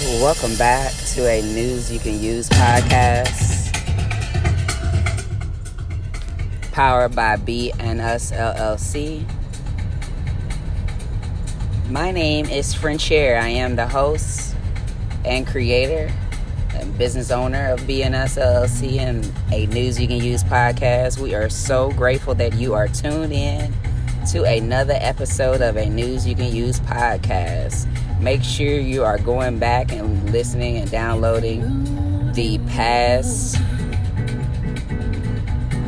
Welcome back to a News You Can Use podcast, powered by Be And Us LLC. My name is Frenchier. I am the host and creator and business owner of Be And Us LLC and a News You Can Use podcast. We are so grateful that you are tuned in to another episode of a News You Can Use podcast. Make sure you are going back and listening and downloading the past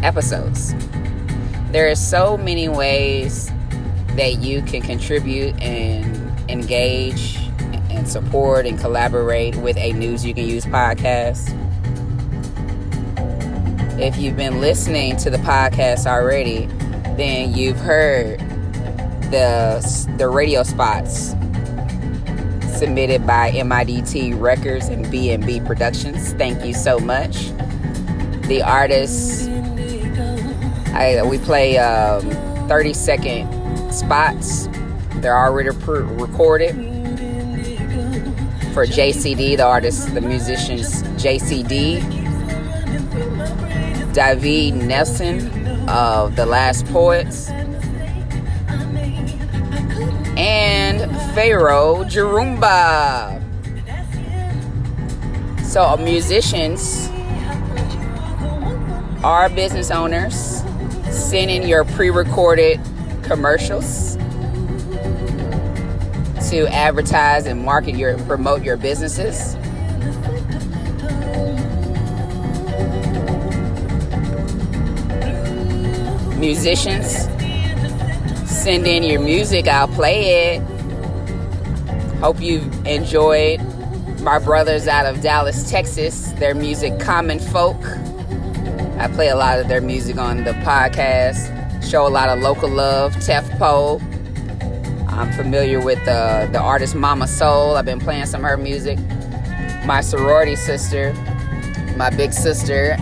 episodes. There are so many ways that you can contribute and engage and support and collaborate with a News You Can Use podcast. If you've been listening to the podcast already, then you've heard the radio spots submitted by MIDT Records and B&B Productions. Thank you so much. The artists, we play 30-second spots. They're already recorded. For JCD, the artist, the musicians JCD, David Nelson of The Last Poets, and Pharaoh Jarumba. So musicians are business owners. Send in your pre-recorded commercials to advertise and promote your businesses. Musicians, send in your music. I'll play it. Hope you've enjoyed my brothers out of Dallas, Texas, their music, Common Folk. I play a lot of their music on the podcast. Show a lot of local love. Tefpo. I'm familiar with the artist Mama Soul. I've been playing some of her music. My sorority sister, my big sister,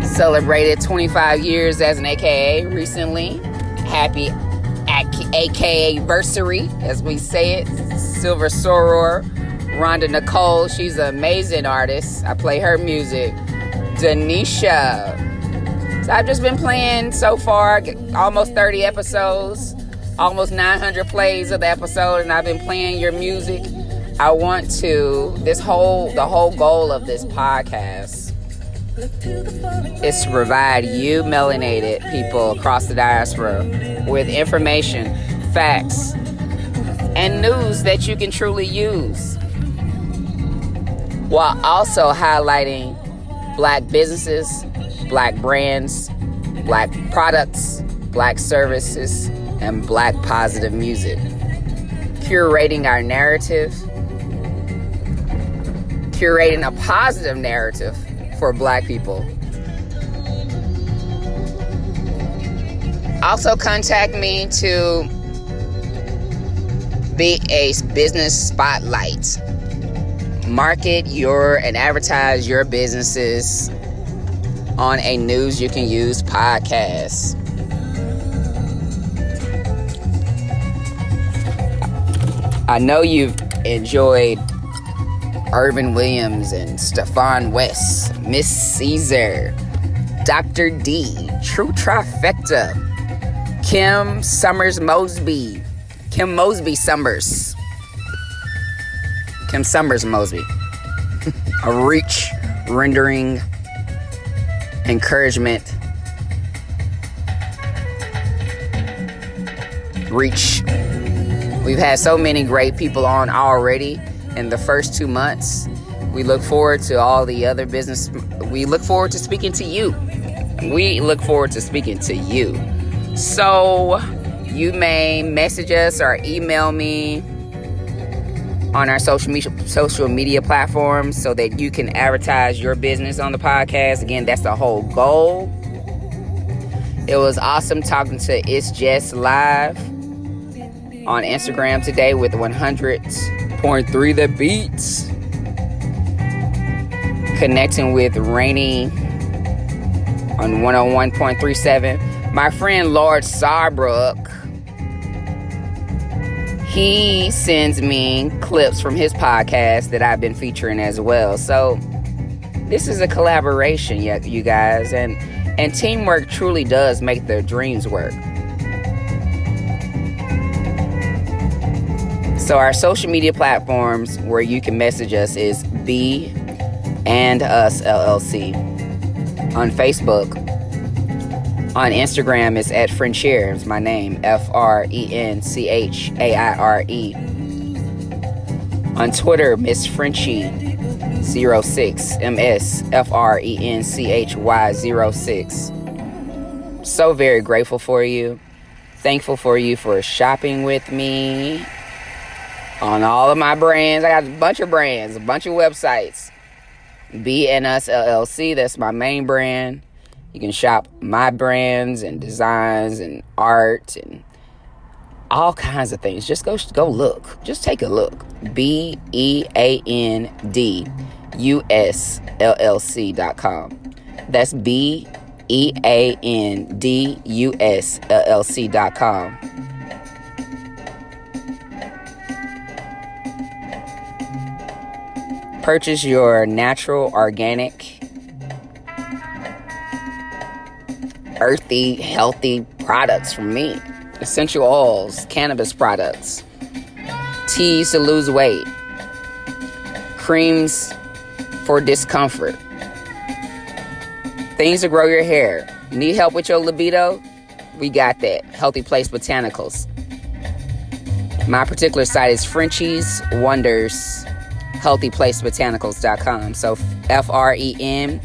celebrated 25 years as an AKA recently. Happy AKA versary, as we say it. Silver Soror, Rhonda Nicole. She's an amazing artist. I play her music. Denisha. So I've just been playing so far almost 30 episodes, almost 900 plays of the episode, and I've been playing your music. I want to, the whole goal of this podcast is to provide you melanated people across the diaspora with information, facts, and news that you can truly use, while also highlighting Black businesses, Black brands, Black products, Black services, and Black positive music. Curating our narrative, curating a positive narrative for Black people. Also contact me to be a business spotlight. Market and advertise your businesses on a News You Can Use podcast. I know you've enjoyed Irvin Williams and Stefan West, Miss Caesar, Dr. D, True Trifecta, Kim Summers Mosby. A reach, rendering, encouragement, reach. We've had so many great people on already in the first 2 months. We look forward to all the other business. We look forward to speaking to you. So you may message us or email me on our social media platforms so that you can advertise your business on the podcast. Again, that's the whole goal. It was awesome talking to It's Just Live on Instagram today with 100.3 The Beats. Connecting with Rainy on 101.37. My friend Lord Sarbrook, he sends me clips from his podcast that I've been featuring as well. So this is a collaboration, you guys, and teamwork truly does make their dreams work. So our social media platforms where you can message us is Be And Us LLC. On Facebook. On Instagram, it's at Frenchier. It's my name, FRENCHAIRE. On Twitter, Miss Frenchie 06, MSFRENCHY06. So very grateful for you. Thankful for you for shopping with me on all of my brands. I got a bunch of brands, a bunch of websites. Be And Us LLC, that's my main brand. You can shop my brands and designs and art and all kinds of things. Just go look. Just take a look. BeAndUsLLC.com. That's BeAndUsLLC.com. Purchase your natural, organic, earthy, healthy products from me. Essential oils, cannabis products, teas to lose weight, creams for discomfort, things to grow your hair. Need help with your libido? We got that. Healthy Place Botanicals. My particular site is Frenchie's Wonders, healthyplacebotanicals.com. So FRENCYSWONDERS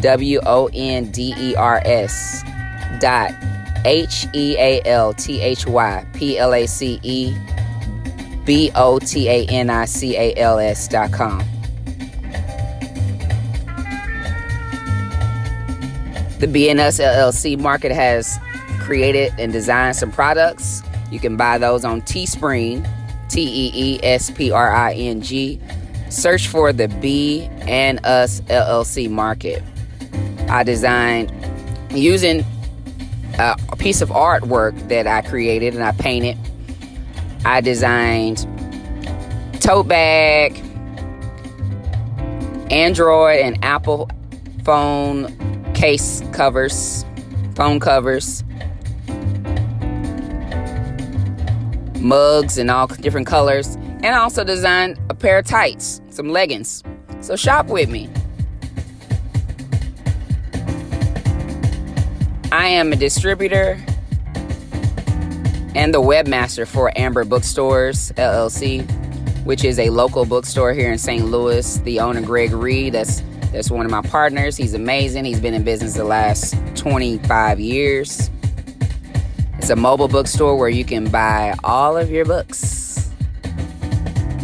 HEALTHYPLACEBOTANICALS.com. The Be And Us LLC market has created and designed some products. You can buy those on Teespring, TEESPRING. Search for the Be And Us LLC market. I designed using a piece of artwork that I created and I painted. I designed tote bag, Android and Apple phone case covers, phone covers, mugs in all different colors, and I also designed a pair of tights, some leggings. So shop with me. I am a distributor and the webmaster for Amber Bookstores LLC, which is a local bookstore here in St. Louis. The owner, Greg Reed, that's one of my partners. He's amazing. He's been in business the last 25 years. It's a mobile bookstore where you can buy all of your books.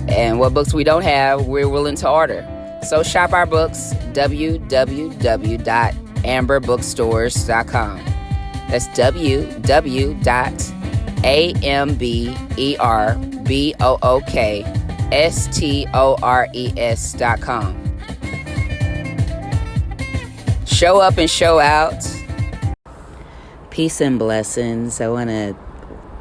And what books we don't have, we're willing to order. So shop our books, www.amberbookstores.com. That's www.amberbookstores.com. Show up and show out. Peace and blessings. I want to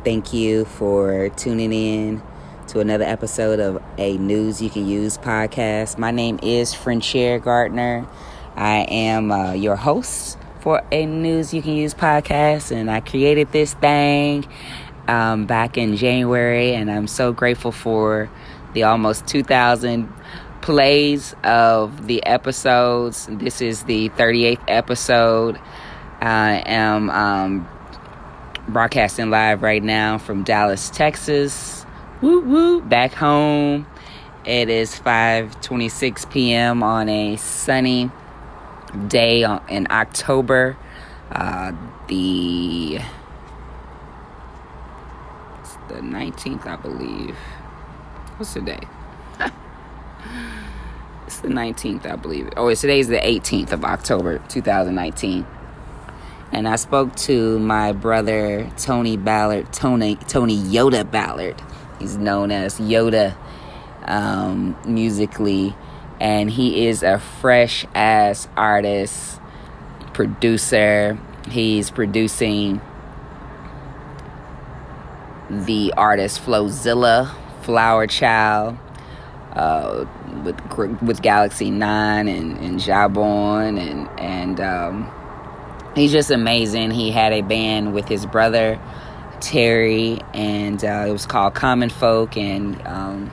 thank you for tuning in to another episode of a News You Can Use podcast. My name is Frenchier Gardner. I am your host for a News You Can Use podcast, and I created this thing back in January, and I'm so grateful for the almost 2,000 plays of the episodes. This is the 38th episode. I am broadcasting live right now from Dallas, Texas. Woo woo, back home. It is 5:26 p.m. on a sunny day in October. The 19th, I believe. What's the day? It's the 19th, I believe. Oh, today's the 18th of October, 2019. And I spoke to my brother, Tony Ballard, Tony Y0da Ballard. He's known as Y0da musically. And he is a fresh-ass artist, producer. He's producing the artist Flowzilla, Flower Child, with Galaxy 9 and Jabon, and he's just amazing. He had a band with his brother Terry, and it was called Common Folk. And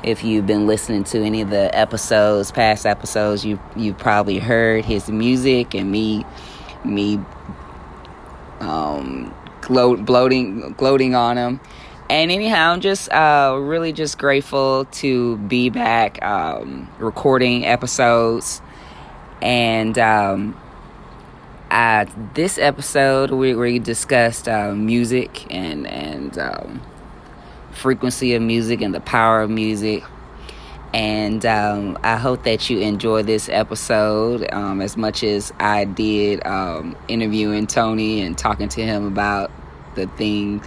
if you've been listening to any of the past episodes, you've probably heard his music and me gloating on him. And anyhow, I'm just really just grateful to be back recording episodes. And this episode we discussed music and frequency of music and the power of music. And I hope that you enjoy this episode as much as I did interviewing Tony and talking to him about the thing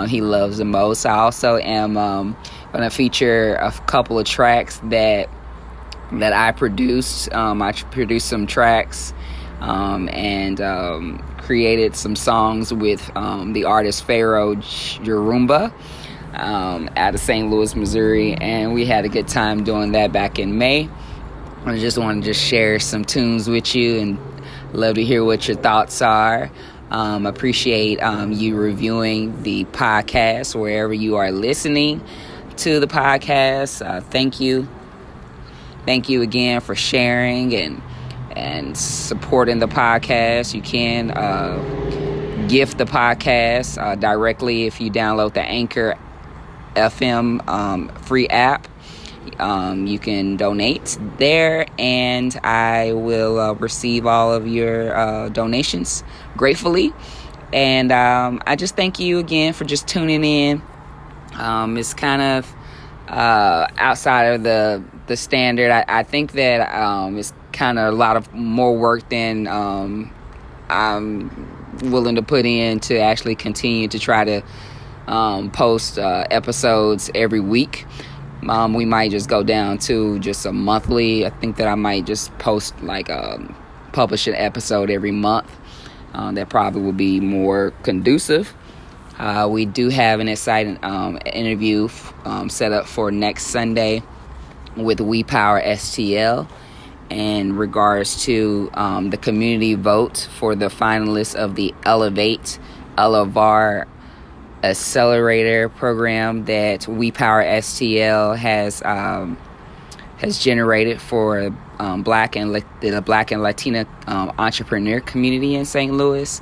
he loves the most. I also am going to feature a couple of tracks that I produced. I produced some tracks and created some songs with the artist Pharaoh Y0da out of St. Louis, Missouri, and we had a good time doing that back in May. I just want to share some tunes with you and love to hear what your thoughts are. Appreciate you reviewing the podcast wherever you are listening to the podcast. Thank you again for sharing and supporting the podcast. You can gift the podcast directly if you download the Anchor FM free app. You can donate there, and I will receive all of your donations gratefully. And I just thank you again for just tuning in. It's kind of outside of the standard. I think that it's kind of a lot of more work than I'm willing to put in to actually continue to try to post episodes every week. We might just go down to just a monthly. I think that I might just post publish an episode every month. That probably would be more conducive. We do have an exciting interview set up for next Sunday with Y0da STL in regards to the community vote for the finalists of the Elevate Elevar Accelerator program that Y0da STL has generated for Black and Latina entrepreneur community in St. Louis.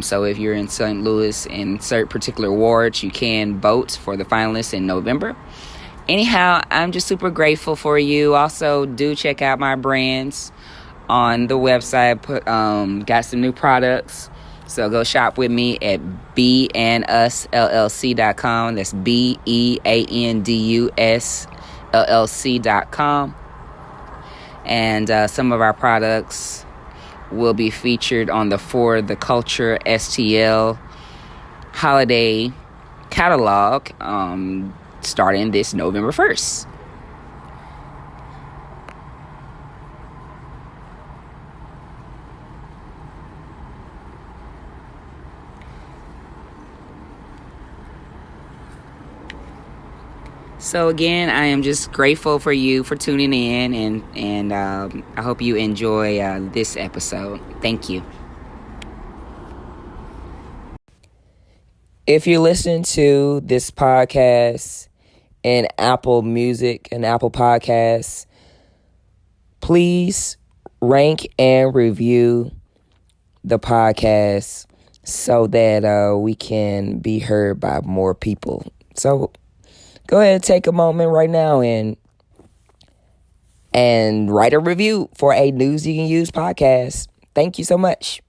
So if you're in St. Louis in certain particular wards, you can vote for the finalists in November. Anyhow, I'm just super grateful for you. Also, do check out my brands on the website. Got some new products. So go shop with me at beandusllc.com. That's BEANDUS LLC.com. And some of our products will be featured on the For the Culture STL holiday catalog starting this November 1st. So again, I am just grateful for you for tuning in, and I hope you enjoy this episode. Thank you. If you're listening to this podcast in Apple Music and Apple Podcasts, please rank and review the podcast so that we can be heard by more people. So go ahead and take a moment right now and write a review for a News You Can Use podcast. Thank you so much.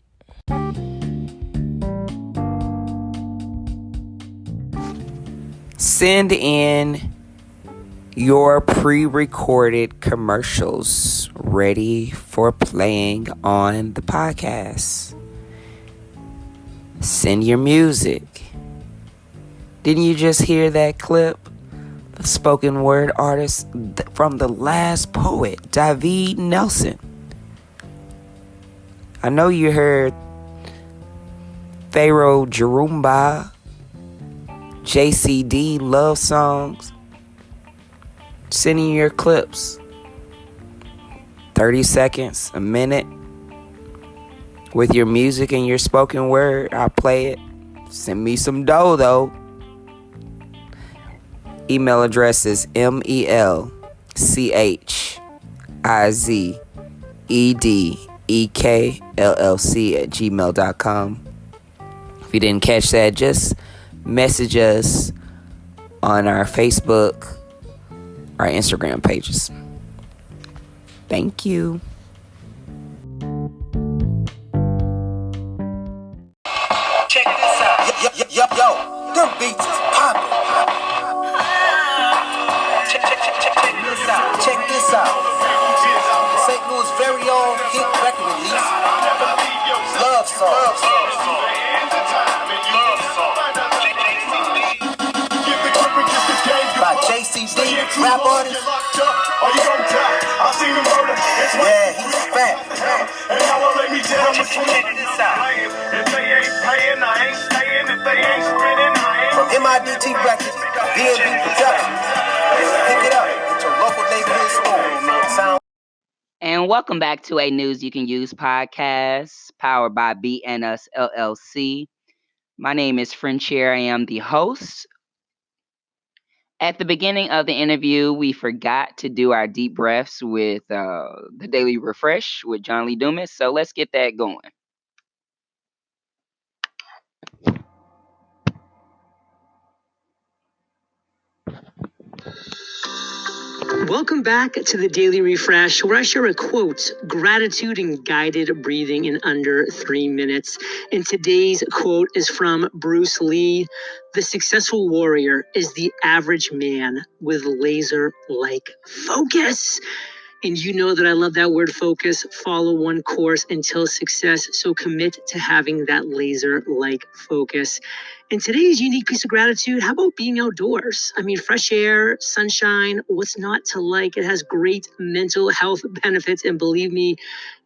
Send in your pre-recorded commercials ready for playing on the podcast. Send your music. Didn't you just hear that clip? The spoken word artist from The Last Poet, David Nelson. I know you heard Pharaoh Y0da JCD love songs. Send in your clips. 30 seconds, a minute. With your music and your spoken word, I'll play it. Send me some dough, though. Email address is melchizedekllc@gmail.com. If you didn't catch that, just message us on our Facebook, our Instagram pages. Thank you. Check this out. Yo, them beats is poppin'. Check this out. St. Louis' very own hit record release. Love Song. By JCD, rap artist. Yeah, he's fat. Check this out. From MIDT Records, B&B Productions. Pick it up at your local neighborhood store. Sound. And welcome back to a News You Can Use podcast powered by Be And Us LLC. My name is Frenchier. I am the host. At the beginning of the interview, we forgot to do our deep breaths with the Daily Refresh with John Lee Dumas. So let's get that going. Welcome back to the Daily Refresh, where I share a quote, gratitude, and guided breathing in under 3 minutes. And today's quote is from Bruce Lee. The successful warrior is the average man with laser-like focus. And you know that I love that word focus. Follow one course until success. So commit to having that laser-like focus. And today's unique piece of gratitude, how about being outdoors? I mean, fresh air, sunshine, what's not to like? It has great mental health benefits. And believe me,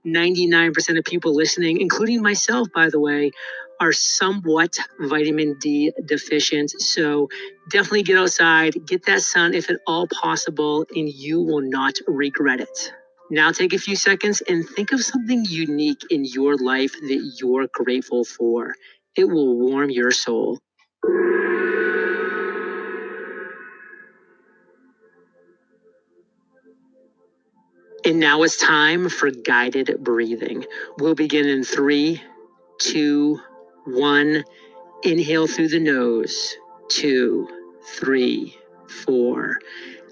99% of people listening, including myself, by the way, are somewhat vitamin D deficient. So definitely get outside, get that sun if at all possible, and you will not regret it. Now take a few seconds and think of something unique in your life that you're grateful for. It will warm your soul. And now it's time for guided breathing. We'll begin in 3, 2, 1. Inhale through the nose. 2, 3, 4.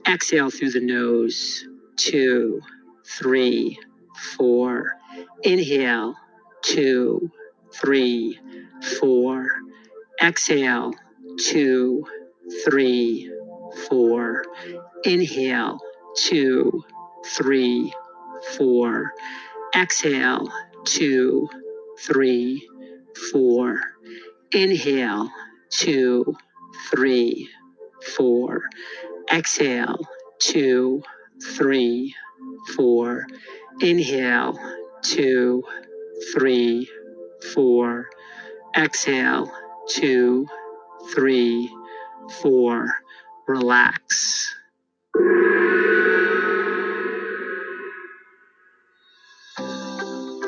Exhale through the nose. 2, 3, 4. Inhale. 2, 3, 4. Exhale. 2, 3, 4. Inhale. 2, 3, 4. Exhale. 2, 3, 4. Inhale. 2, 3, 4. Exhale. 2, 3, 4. Inhale. 2, 3, 4. Exhale. 2, 3, 4. Relax.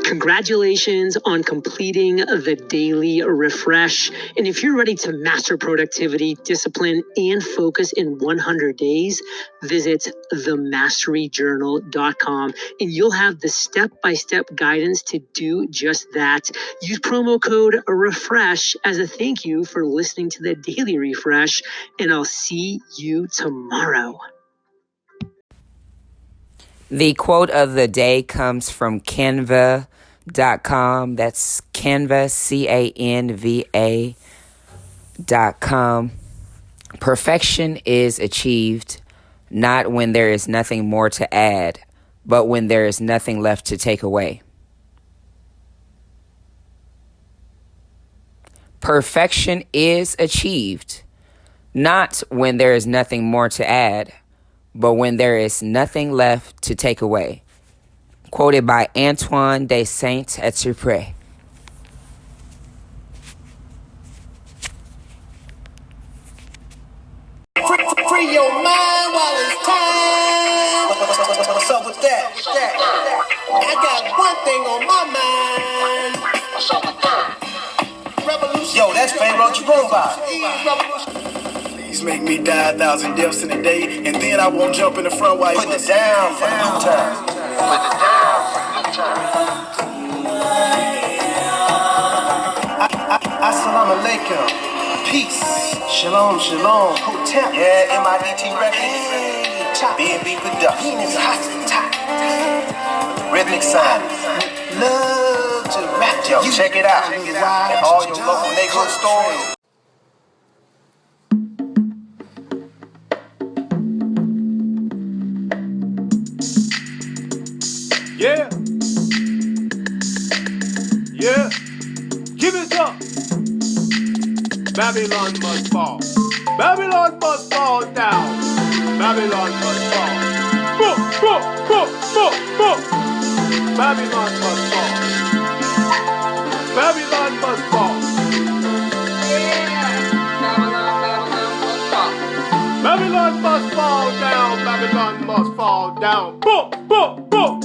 Congratulations on completing the Daily Refresh. And if you're ready to master productivity, discipline, and focus in 100 days, visit themasteryjournal.com and you'll have the step-by-step guidance to do just that. Use promo code REFRESH as a thank you for listening to the Daily Refresh, and I'll see you tomorrow. The quote of the day comes from Canva.com. That's Canva, CANVA.com. Perfection is achieved not when there is nothing more to add, but when there is nothing left to take away. Perfection is achieved not when there is nothing more to add, but when there is nothing left to take away. Quoted by Antoine de Saint-Exupéry. Free your mind while it's time. What's up with that? I got one thing on my mind. Revolution. Yo, that's Pharaoh Jerome. Please make me die 1,000 deaths in a day, and then I won't jump in the front while you put it down for the WuTang. Assalamu alaikum. Peace. Shalom, shalom. Hotel. Yeah, MIDT Records. B&B Productions. Rhythmic sign. Love to rap. Yo, check it out. And all your local neighborhood stores. Yeah. Yeah. Give it up. Babylon must fall. Babylon must fall down. Babylon must fall. Boom, boom, boom, boom, boom. Babylon must fall. Babylon must fall. Yeah. Babylon must fall. Babylon must fall down. Babylon must fall down. Boom, boom, boom.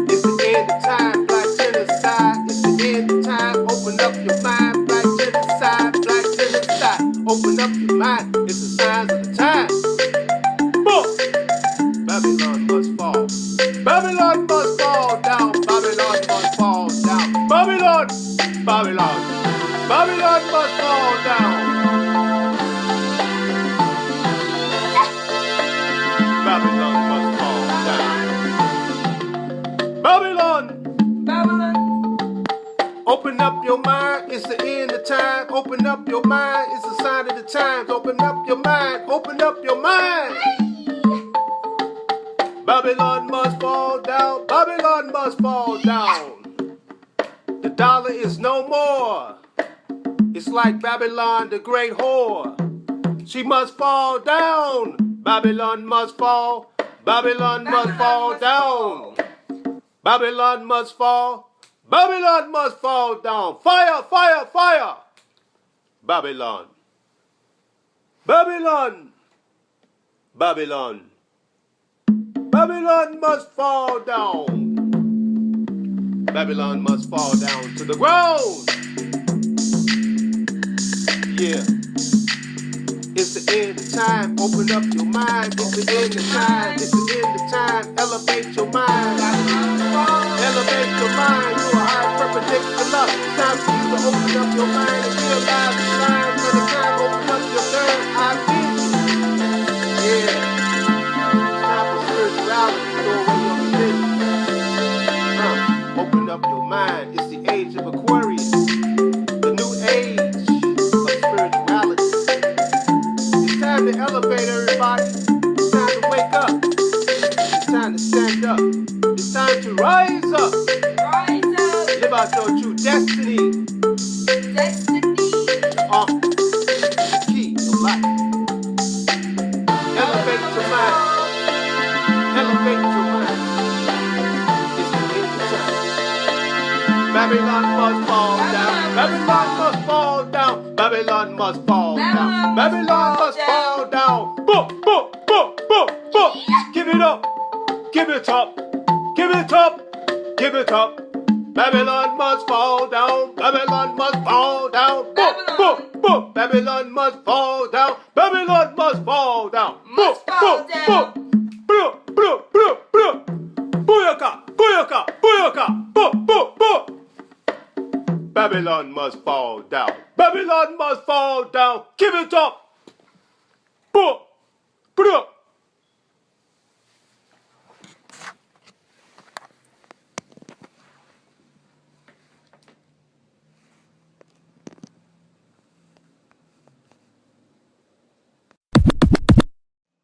It's the end of time, black genocide. It's the end of time. Open up your mind, black genocide, black genocide. Open up your mind. It's the signs of the time. Boom. Babylon must fall. Babylon must fall down. Babylon must fall down. Babylon, Babylon, Babylon must fall down. Babylon must fall down. Babylon, Babylon. open up your mind. It's the end of time. Open up your mind. It's the sign of the times. Open up your mind. Open up your mind. Babylon must fall down. Babylon must fall down. The dollar is no more. It's like Babylon, the great whore. She must fall down. Babylon must fall. Babylon must fall down. Babylon must fall. Babylon must fall down. Fire, fire, fire. Babylon. Babylon. Babylon. Babylon must fall down. Babylon must fall down to the ground. Yeah. It's the end of time. Open up your mind. It's the end of time. It's the end of time. Elevate your mind. Elevate your mind. You are high perpendicular. It's time for you to open up your mind and realize the signs of the time. Open up your third eye vision. Yeah. It's time for spirituality. Throw away your religion. Open up your mind. It's the age of Aquarius. The new age of spirituality. It's time to elevate everybody. It's time to wake up. It's time to stand up. It's time to rise up. Rise up. Live out your true destiny. Destiny. The key of life. Elevate your mind. Elevate your mind. It's the end of time. Babylon must fall down. Babylon must fall down. Babylon must fall down. Babylon must fall down. Boom, boom, boom, boom, boom. Give it up. Give it up. Give it up. Give it up. Babylon must fall down. Babylon must fall down. Boom, boom, boom. Babylon must fall down. Babylon must fall down. Boom, boom, boom. Boom, boom, boom, boom. Booyaka, booyaka, booyaka. Boom, boom, boom. Babylon must fall down. Babylon must fall down. Give it up. Boom, boom.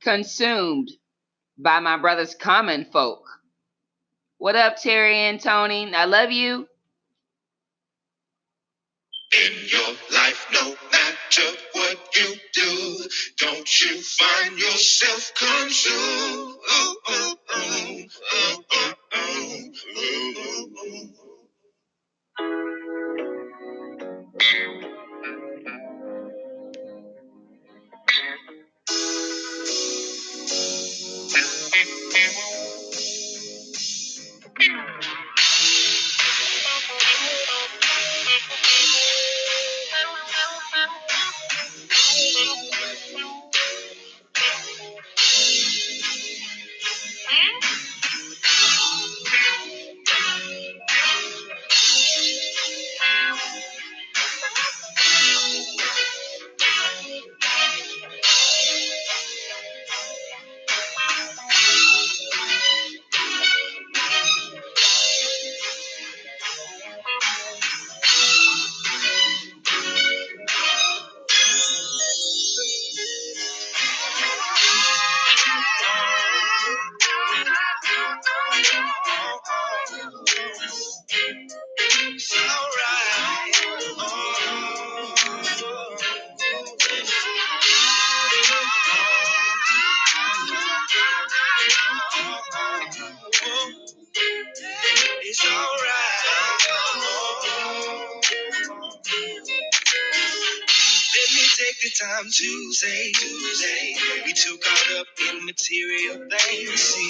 Consumed by my brother's common folk. What up, Terry and Tony? I love you. In your life, no matter what you do, don't you find yourself consumed? the time to say, we too caught up in material things. See,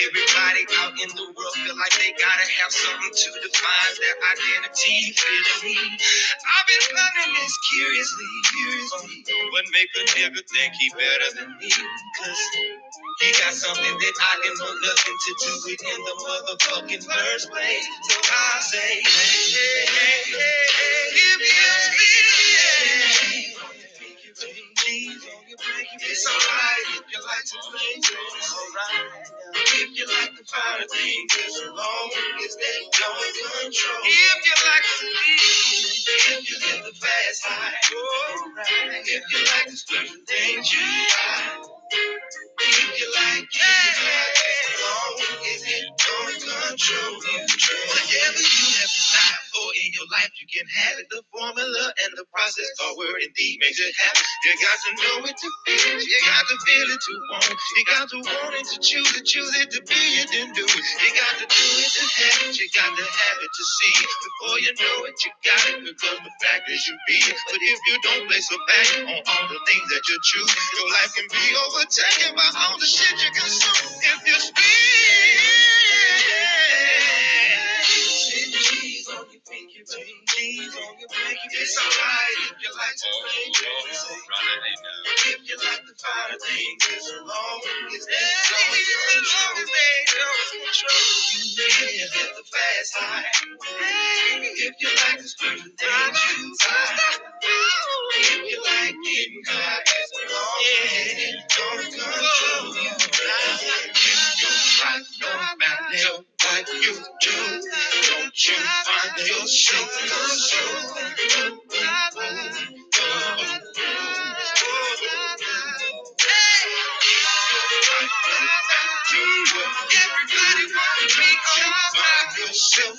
everybody out in the world feel like they gotta have something to define their identity. Feeling me, I've been planning this curiously. What make a nigga think he better than me? 'Cause he got something that I didn't want nothing to do with in the motherfucking first place. So I say, if you feel it's alright if you like to play games. Alright. If you like the finer things, as long as they don't control. If you like to live, if you live the fast life. Alright. If you like the special things you like. If you like it, as long as it don't control you. Whatever you have desired for in your life, you can have it. The formula and the process are word indeed makes it happen. You got to know it to feel it. You got to feel it to want it. You got to want it to choose it to be it and do it. You got to do it to have it. You got to have it to see it. Before you know it, you got it because the fact is you be it. But if you don't place a value on all the things that you choose, your life can be overtaken by all the shit you consume. If you speak, G's on your pinky ring, G's on your pinky ring. It's alright if you like to play games. If you like the finer things, as long as they don't control you. If you get the fast life, if you like the special things you like, if you like getting high, as long as it don't control you. If you like no matter what you do, don't you find yourself everybody wants to be find yourself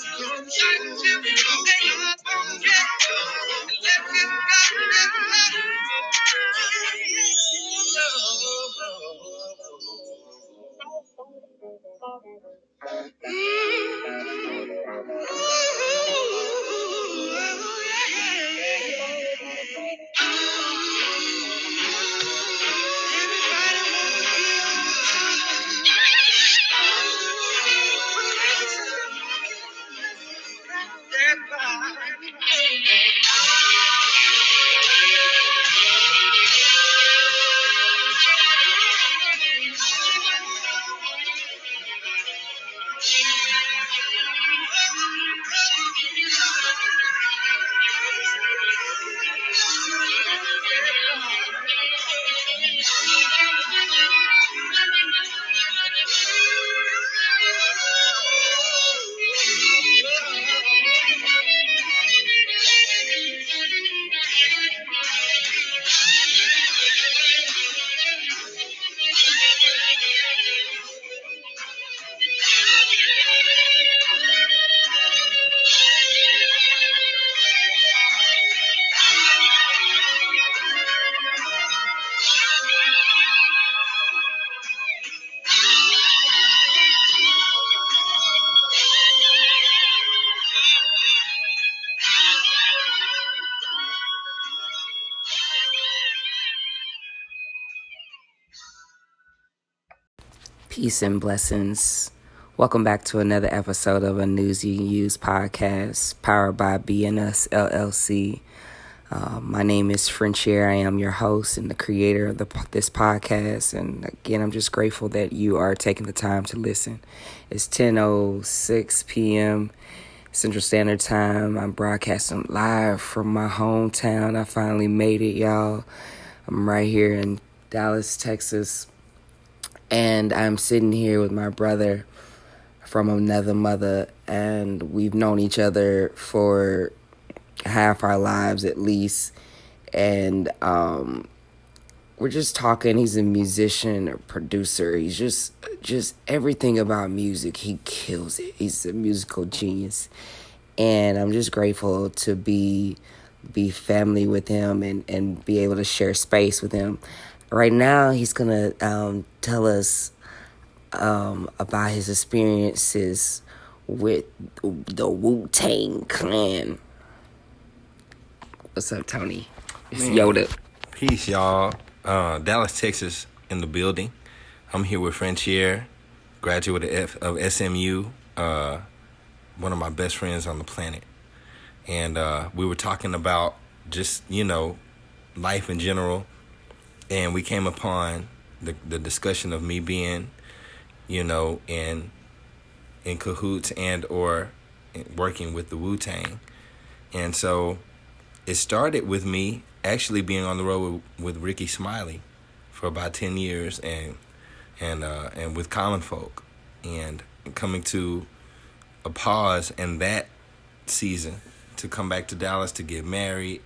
Peace and blessings. Welcome back to another episode of a News You Can Use podcast, powered by Be And Us LLC. My name is Frenchier. I am your host and the creator of this podcast. And again, I'm just grateful that you are taking the time to listen. It's 10:06 p.m. Central Standard Time. I'm broadcasting live from my hometown. I finally made it, y'all. I'm right here in Dallas, Texas. And I'm sitting here with my brother from another mother, and we've known each other for half our lives at least. And we're just talking. He's a musician, a producer. He's just everything about music. He kills it. He's a musical genius. And I'm just grateful to be family with him and be able to share space with him. Right now, he's going to tell us about his experiences with the WuTang clan. What's up, Tony? It's Y0da. Peace, y'all. Dallas, Texas, in the building. I'm here with Frenchier, graduate of SMU, one of my best friends on the planet. And we were talking about just, life in general. And we came upon the discussion of me being, in cahoots and or working with the WuTang. And so it started with me actually being on the road with Ricky Smiley for about 10 years and with Common Folk, and coming to a pause in that season to come back to Dallas to get married.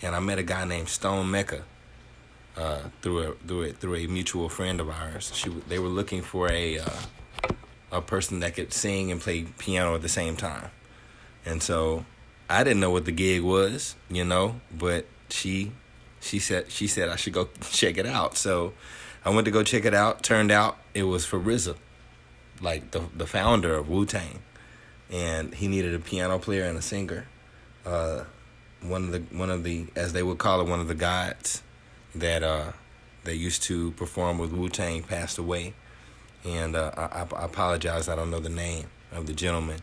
And I met a guy named Stone Mecca through a mutual friend of ours. They were looking for a person that could sing and play piano at the same time. And so I didn't know what the gig was, but she said I should go check it out. So I went to go check it out. Turned out it was for RZA, like the founder of WuTang, and he needed a piano player and a singer. One of the as they would call it, one of the gods that they used to perform with WuTang passed away, and I apologize, I don't know the name of the gentleman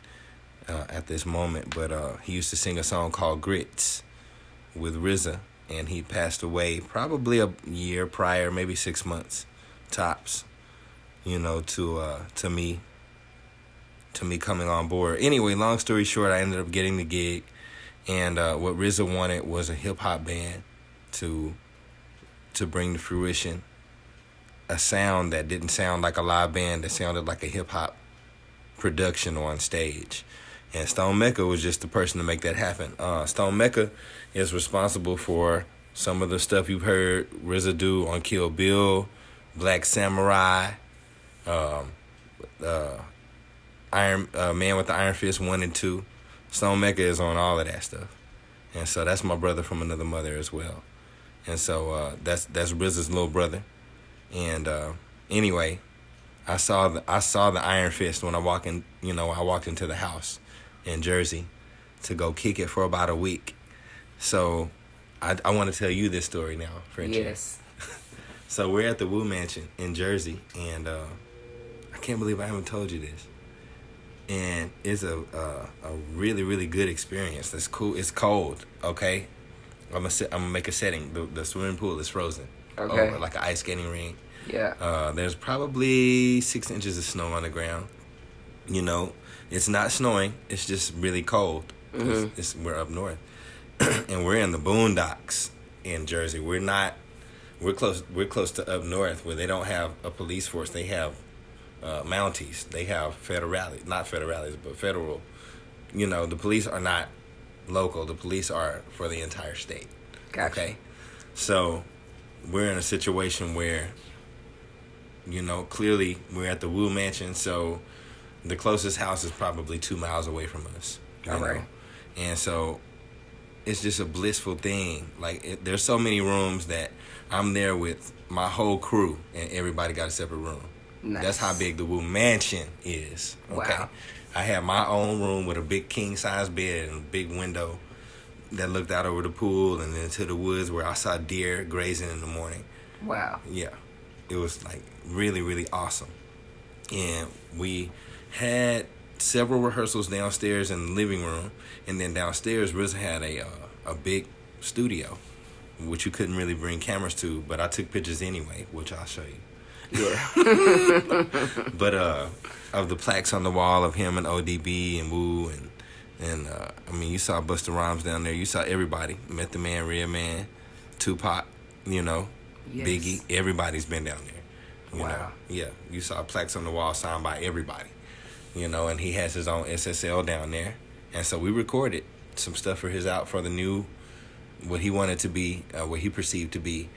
at this moment, but he used to sing a song called Grits with RZA, and he passed away probably a year prior, maybe 6 months tops, to me coming on board. Anyway, long story short, I ended up getting the gig, and what RZA wanted was a hip hop band to bring to fruition a sound that didn't sound like a live band, that sounded like a hip hop production on stage. And Stone Mecca was just the person to make that happen. Stone Mecca is responsible for some of the stuff you've heard RZA do on Kill Bill, Black Samurai, Man with the Iron Fist 1 and 2. Stone Mecca is on all of that stuff. And so that's my brother from another mother as well. And so that's RZA's little brother. And anyway, I saw the Iron Fist when I walked into the house in Jersey to go kick it for about a week. So I want to tell you this story now, Frenchie. Yes. So we're at the Wu Mansion in Jersey, and I can't believe I haven't told you this. And it's a really, really good experience. That's cool. It's cold, okay? I'm gonna make a setting. The swimming pool is frozen. Okay. Over, like an ice skating rink. Yeah. There's probably 6 inches of snow on the ground. It's not snowing. It's just really cold. Mm-hmm. We're up north, and we're in the boondocks in Jersey. We're close to up north, where they don't have a police force. They have Mounties. They have not federales, but federal. The police are not local. The police are for the entire state. Gotcha. Okay, so we're in a situation where, clearly we're at the Wu Mansion, so the closest house is probably 2 miles away from us. All right. And so it's just a blissful thing. There's so many rooms that I'm there with my whole crew, and everybody got a separate room. Nice. That's how big the Wu Mansion is. Okay. Wow. I have my own room with a big king-size bed and a big window that looked out over the pool and then to the woods where I saw deer grazing in the morning. Wow. Yeah. It was really, really awesome. And we had several rehearsals downstairs in the living room, and then downstairs RZA had a big studio, which you couldn't really bring cameras to, but I took pictures anyway, which I'll show you. Yeah. But of the plaques on the wall of him and ODB and Wu and you saw Busta Rhymes down there. You saw everybody. Method Man, Redman, Tupac, Yes. Biggie. Everybody's been down there. Wow. Yeah. You saw plaques on the wall signed by everybody. And he has his own SSL down there. And so we recorded some stuff for the new, what he wanted to be, what he perceived to be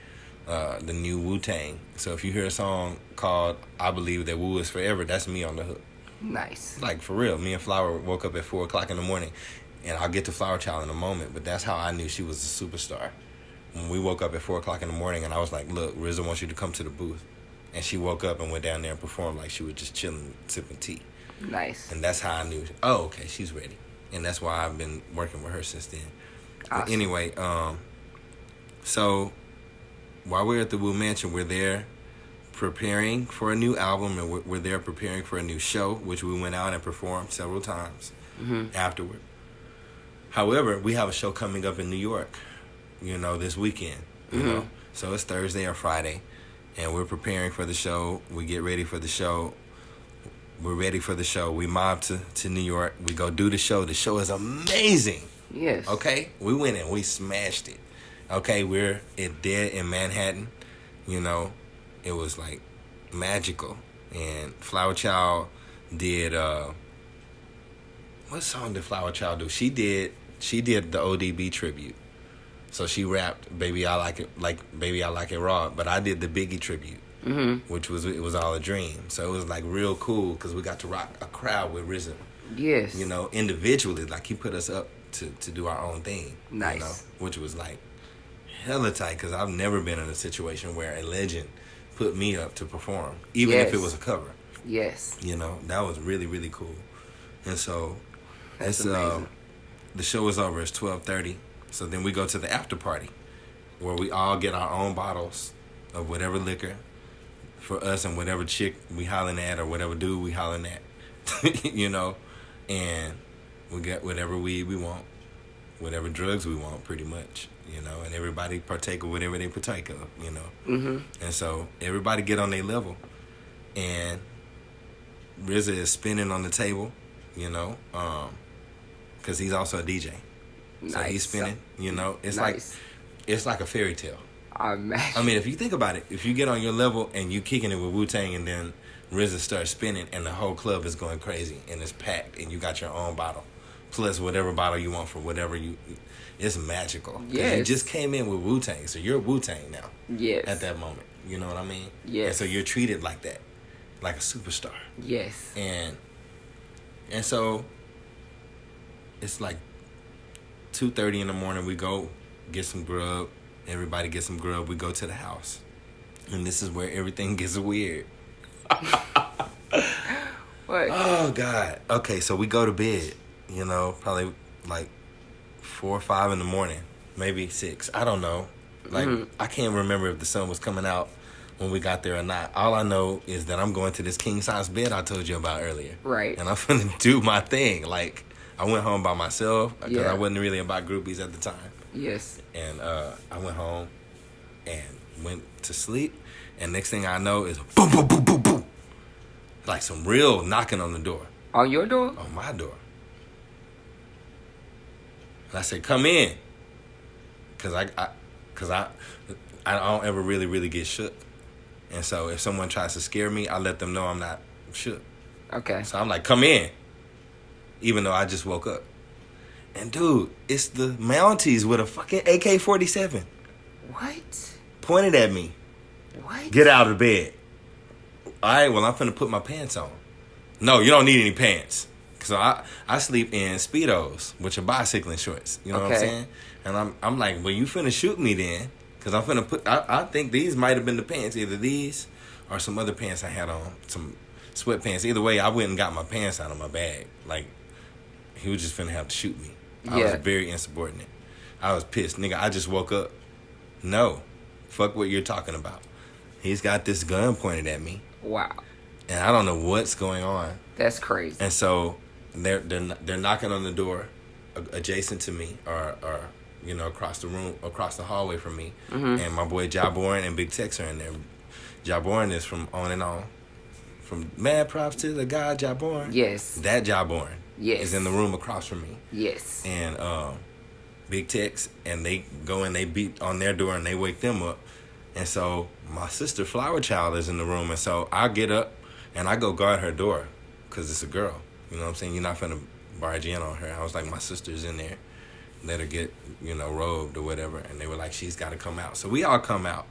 the new WuTang. So if you hear a song called I Believe That Wu Is Forever, that's me on the hook. Nice. For real. Me and Flower woke up at 4 o'clock in the morning, and I'll get to Flower Child in a moment, but that's how I knew she was a superstar. When we woke up at 4 o'clock in the morning, and I was like, look, RZA wants you to come to the booth. And she woke up and went down there and performed like she was just chilling, sipping tea. Nice. And that's how I knew, okay, she's ready. And that's why I've been working with her since then. Awesome. But anyway, so while we're at the Wu Mansion, we're there preparing for a new album, and we're there preparing for a new show, which we went out and performed several times afterward. However, we have a show coming up in New York, this weekend, you know. So it's Thursday or Friday, and we're preparing for the show. We get ready for the show. We're ready for the show. We mob to New York. We go do the show. The show is amazing. Yes. Okay? We went and we smashed it. Okay? We're dead in Manhattan. It was like magical. And Flower Child did, what song did Flower Child do? She did the ODB tribute. So she rapped Baby I Like It Raw, but I did the Biggie tribute. Which it was all a dream. So it was like real cool because we got to rock a crowd with RZA. Yes. Individually, like he put us up to do our own thing. Nice. Which was like hella tight because I've never been in a situation where a legend put me up to perform, even if it was a cover. Yes. That was really, really cool. And so That's amazing. The show is over. It's 12:30. So then we go to the after party where we all get our own bottles of whatever liquor for us and whatever chick we hollering at or whatever dude we hollering at, and we get whatever weed we want, whatever drugs we want, pretty much, and everybody partake of whatever they partake of, And so everybody get on their level, and RZA is spinning on the table, because he's also a DJ. Nice. So he's spinning, it's Nice. like a fairy tale. I I mean, if you think about it, if you get on your level and you kicking it with WuTang and then RZA starts spinning and the whole club is going crazy and it's packed and you got your own bottle, plus whatever bottle you want for whatever it's magical. Yes. You just came in with WuTang, so you're WuTang now. Yes. At that moment, you know what I mean? Yes. And so you're treated like that, like a superstar. Yes. And so it's like 2:30 in the morning. We go get some grub. Everybody gets some grub. We go to the house. And this is where everything gets weird. What? Oh, God. Okay, so we go to bed, probably like 4 or 5 in the morning. Maybe 6. I don't know. Like, I can't remember if the sun was coming out when we got there or not. All I know is that I'm going to this king-size bed I told you about earlier. Right. And I'm going to do my thing. Like, I went home by myself because I wasn't really about groupies at the time. Yes. And I went home and went to sleep. And next thing I know is boom, boom, boom, boom, boom. Like some real knocking on the door. On your door? On my door. And I said, come in. Because I don't ever really, really get shook. And so if someone tries to scare me, I let them know I'm not shook. Okay. So I'm like, come in. Even though I just woke up. And dude, it's the Mounties with a fucking AK-47. What? Pointed at me. What? Get out of bed. All right, well, I'm finna put my pants on. No, you don't need any pants. So I sleep in Speedos, which are bicycling shorts. You know what I'm saying? And I'm like, well, you finna shoot me then. Because I'm finna put, I think these might have been the pants. Either these or some other pants I had on. Some sweatpants. Either way, I went and got my pants out of my bag. Like, he was just finna have to shoot me. I was very insubordinate. I was pissed. Nigga, I just woke up. No. Fuck what you're talking about. He's got this gun pointed at me. Wow. And I don't know what's going on. That's crazy. And so they're knocking on the door adjacent to me or across the room, across the hallway from me. And my boy Jaborn and Big Tex are in there. Jaborn is from On and On. From mad props to the guy Jaborn. Yes. That Jaborn. Yes. Is in the room across from me. Yes. And Big Tex, and they go and they beat on their door and they wake them up. And so my sister Flower Child is in the room, and so I get up and I go guard her door because it's a girl. You know what I'm saying? You're not finna barge in on her. I was like, my sister's in there. Let her get, robed or whatever. And they were like, she's got to come out. So we all come out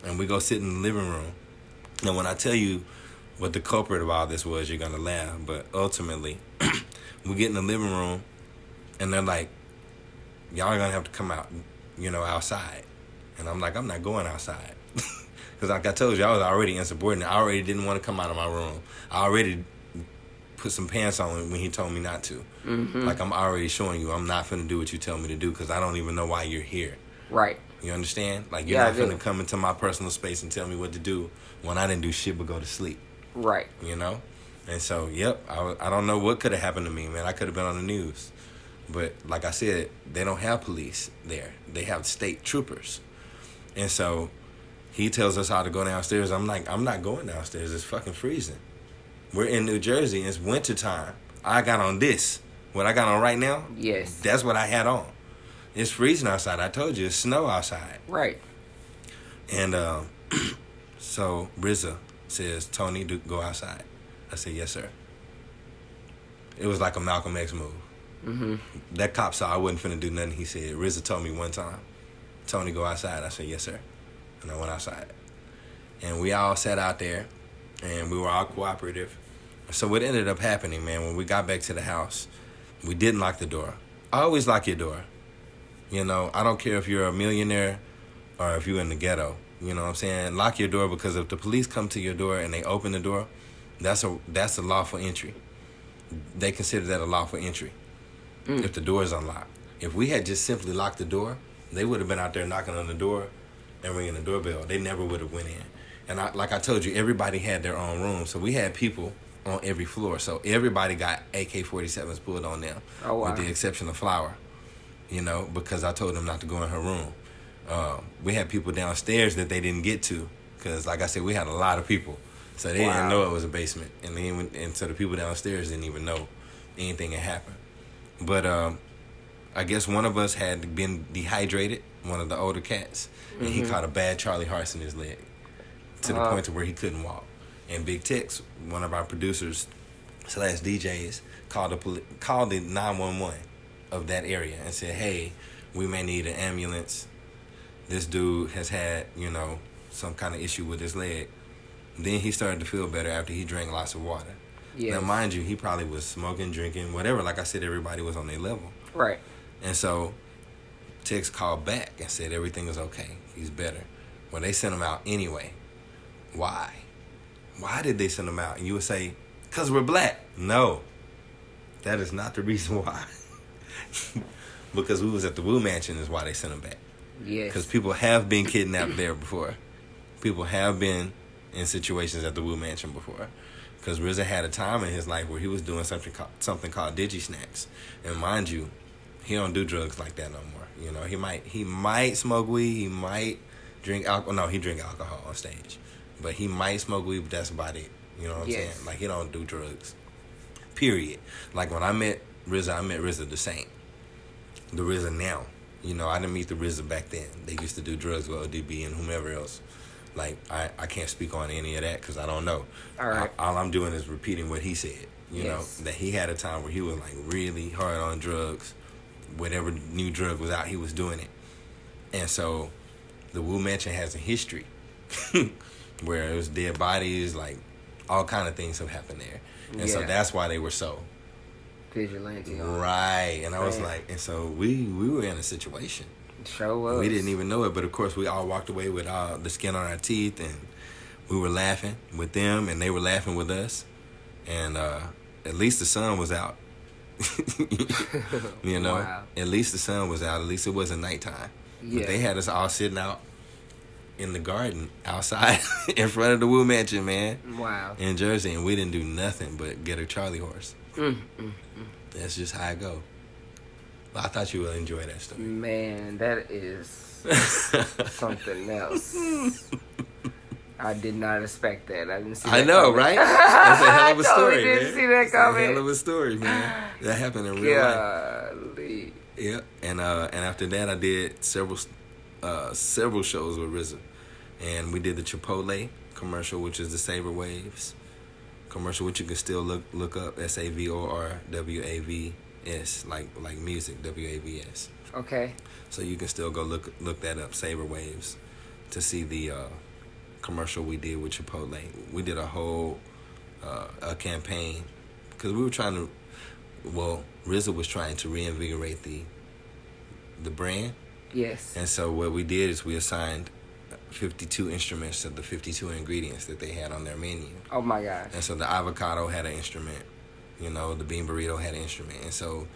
and we go sit in the living room. And when I tell you what the culprit of all this was, you're going to laugh. But ultimately, we get in the living room and they're like, y'all are going to have to come out, outside. And I'm like, I'm not going outside. Because like I told you, I was already insubordinate. I already didn't want to come out of my room. I already put some pants on when he told me not to. Like, I'm already showing you I'm not finna do what you tell me to do because I don't even know why you're here. Right. You understand? Like, you're not finna come into my personal space and tell me what to do when I didn't do shit but go to sleep. Right. You know? And so, yep, I don't know what could have happened to me, man. I could have been on the news. But like I said, they don't have police there. They have state troopers. And so he tells us how to go downstairs. I'm like, I'm not going downstairs. It's fucking freezing. We're in New Jersey. It's wintertime. I got on this. What I got on right now? Yes. That's what I had on. It's freezing outside. I told you, it's snow outside. Right. And so RZA says, Tony, go outside. I said, yes, sir. It was like a Malcolm X move. Mm-hmm. That cop saw I wasn't finna do nothing. He said, RZA told me one time, Tony, go outside. I said, yes, sir. And I went outside. And we all sat out there, and we were all cooperative. So what ended up happening, man, when we got back to the house, we didn't lock the door. Always lock your door. You know, I don't care if you're a millionaire or if you're in the ghetto. You know what I'm saying? Lock your door, because if the police come to your door and they open the door, that's a lawful entry. They consider that a lawful entry if the door is unlocked. If we had just simply locked the door, they would have been out there knocking on the door and ringing the doorbell. They never would have went in. And like I told you, everybody had their own room. So we had people on every floor. So everybody got AK-47s pulled on them, with the exception of Flower, you know, because I told them not to go in her room. We had people downstairs that they didn't get to because, like I said, we had a lot of people. So they didn't know it was a basement. And so the people downstairs didn't even know anything had happened. But I guess one of us had been dehydrated, one of the older cats, and he caught a bad Charlie horse in his leg to the point to where he couldn't walk. And Big Tex, one of our producers / DJs, called the 911 of that area and said, hey, we may need an ambulance. This dude has had, you know, some kind of issue with his leg. Then he started to feel better after he drank lots of water. Yes. Now, mind you, he probably was smoking, drinking, whatever. Like I said, everybody was on their level. Right. And so Tex called back and said everything is okay. He's better. Well, they sent him out anyway. Why? Why did they send him out? And you would say, because we're black. No. That is not the reason why. Because we was at the Wu Mansion is why they sent him back. Yes. Because people have been kidnapped there before. People have been in situations at the Wu Mansion before. Because RZA had a time in his life where he was doing something called Digi Snacks. And mind you, he don't do drugs like that no more. You know, he might smoke weed, he might drink alcohol. No, he drink alcohol on stage. But he might smoke weed, but that's about it. You know what I'm saying? Like, he don't do drugs. Period. Like, when I met RZA the Saint. The RZA now. You know, I didn't meet the RZA back then. They used to do drugs with ODB and whomever else. Like, I can't speak on any of that because I don't know. All right. All I'm doing is repeating what he said. You know, that he had a time where he was, like, really hard on drugs. Whatever new drug was out, he was doing it. And so the Wu Mansion has a history where it was dead bodies, like, all kind of things have happened there. And so that's why they were so vigilante. Right. And I was like, and so we were in a situation. Sure was. We didn't even know it, but of course we all walked away with the skin on our teeth, and we were laughing with them, and they were laughing with us. And at least the sun was out. You know? Wow. At least the sun was out. At least it wasn't nighttime. Yeah. But they had us all sitting out in the garden outside in front of the Wu Mansion, man. Wow. In Jersey, and we didn't do nothing but get a Charlie horse. That's just how I go. But I thought you would enjoy that story. Man, that is something else. I did not expect that. I didn't see that. I know, coming. Right? That's a hell of a story, man. Didn't see that coming. That's a hell of a story, man. That happened in real life. Yeah, and after that, I did several shows with RZA, and we did the Chipotle commercial, which is the Savor Waves commercial, which you can still look up, SAVORWAVS, like music, WAVS. Okay. So you can still go look that up, Savor Waves, to see the commercial we did with Chipotle. We did a whole a campaign because we were trying to. Well, RZA was trying to reinvigorate the brand. Yes. And so what we did is we assigned 52 instruments of the 52 ingredients that they had on their menu. Oh my gosh. And so the avocado had an instrument, you know, the bean burrito had an instrument. And so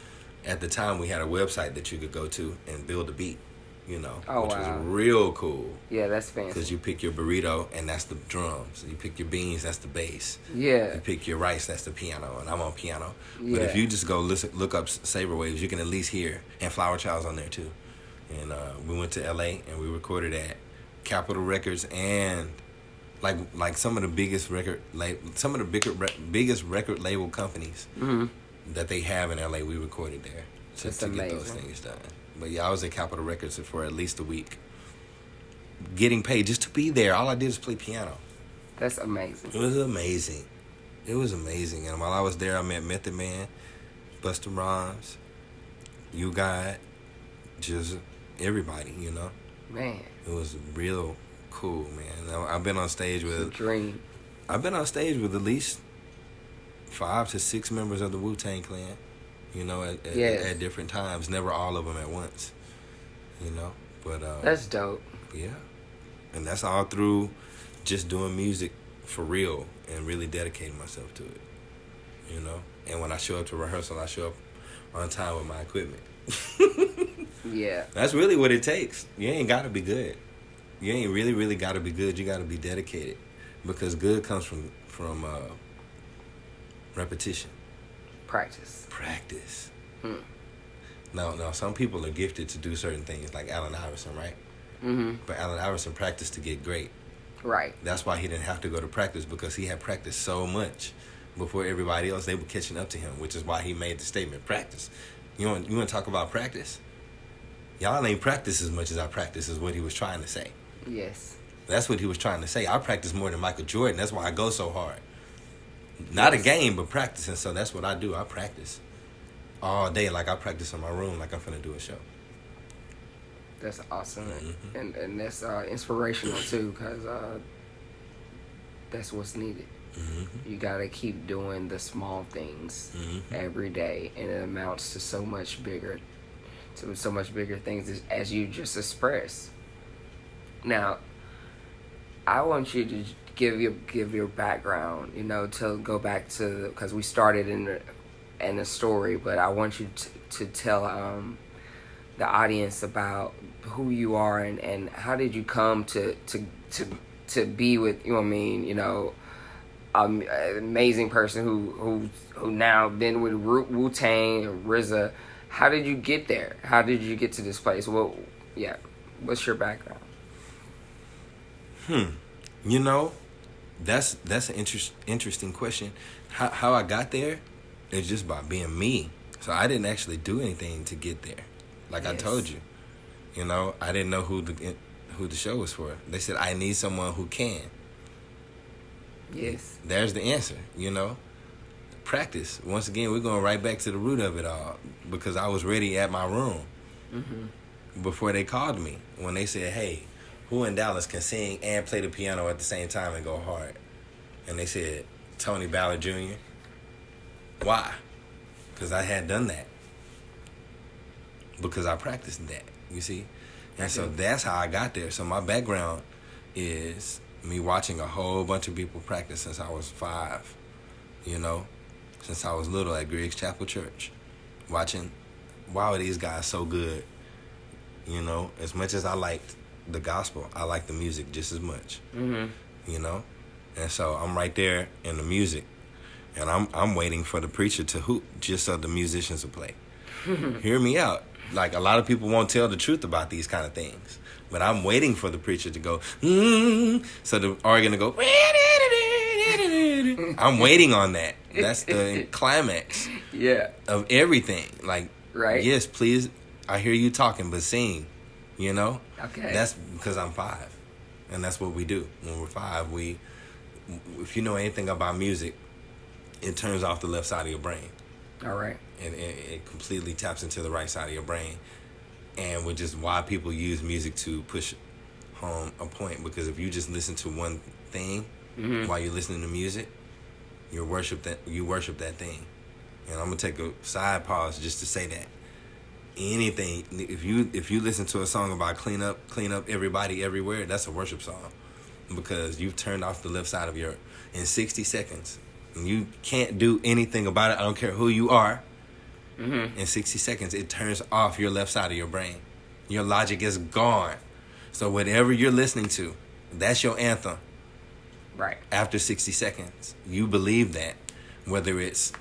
at the time we had a website that you could go to and build a beat. you know, Oh, which wow. was real cool. Yeah, that's fancy. Because you pick your burrito, and that's the drums. You pick your beans, that's the bass. Yeah. You pick your rice, that's the piano, and I'm on piano. Yeah. But if you just go look up Saber Waves, you can at least hear, and Flower Child's on there too. And we went to LA and we recorded at Capitol Records and like some of the biggest biggest record label companies that they have in LA. We recorded there to get those things done. But yeah, I was at Capitol Records for at least a week, getting paid just to be there. All I did was play piano. That's amazing. It was amazing. It was amazing. And while I was there, I met Method Man, Busta Rhymes, Y0da, just everybody, you know. Man. It was real cool, man. I've been on stage with dream. I've been on stage with at least 5 to 6 members of the WuTang Clan, you know, at different times. Never all of them at once, you know. But that's dope. Yeah, and that's all through just doing music for real and really dedicating myself to it, you know. And when I show up to rehearsal, I show up on time with my equipment. Yeah. That's really what it takes. You ain't got to be good. You ain't really got to be good. You got to be dedicated, because good comes from repetition. Practice. Now, some people are gifted to do certain things, like Allen Iverson, right? Mm-hmm. But Allen Iverson practiced to get great. Right. That's why he didn't have to go to practice, because he had practiced so much before everybody else. They were catching up to him, which is why he made the statement, practice. You want to talk about practice? Y'all ain't practice as much as I practice, is what he was trying to say. Yes. That's what he was trying to say. I practice more than Michael Jordan. That's why I go so hard. Not a game, but practicing. So that's what I do. I practice all day. Like I practice in my room like I'm finna do a show. That's awesome. Mm-hmm. And that's inspirational too, because that's what's needed. Mm-hmm. You got to keep doing the small things every day, and it amounts to so much bigger things as you just express. Now, I want you to give your background, you know, to go back to, because we started in the story, but I want you to tell the audience about who you are and how did you come to be with, you know what I mean, you know, an amazing person who now been with WuTang and RZA. How did you get there? How did you get to this place? Well, yeah. What's your background? You know, that's an interesting question. How I got there is just by being me. So I didn't actually do anything to get there. Like I told you, you know, I didn't know who the show was for. They said I need someone who can. Yes. There's the answer. You know, practice. Once again, we're going right back to the root of it all, because I was ready at my room before they called me. When they said, "Hey, who in Dallas can sing and play the piano at the same time and go hard?" And they said, "Tony Ballard Jr." Why? Because I had done that. Because I practiced that, you see? And so that's how I got there. So my background is me watching a whole bunch of people practice since I was 5, you know? Since I was little at Griggs Chapel Church. Watching, wow, these guys so good. You know, as much as I liked the gospel, I like the music just as much. You know, and so I'm right there in the music, and I'm waiting for the preacher to hoop just so the musicians will play. Hear me out. Like a lot of people won't tell the truth about these kind of things, but I'm waiting for the preacher to go so the organ to go. I'm waiting on that. That's the climax. Of everything. Like, right? Yes, please. I hear you talking, but sing. You know? Okay. That's because I'm 5. And that's what we do. When we're 5, if you know anything about music, it turns off the left side of your brain. All right. And it completely taps into the right side of your brain. And which is why people use music to push home a point. Because if you just listen to one thing while you're listening to music, you worship that thing. And I'm gonna take a side pause just to say that. Anything, if you listen to a song about clean up everybody everywhere, that's a worship song, because you've turned off the left side of your in 60 seconds, and you can't do anything about it. I don't care who you are. In 60 seconds, it turns off your left side of your brain, Your logic is gone. So whatever you're listening to, that's your anthem. Right. After 60 seconds, you believe that. Whether it's,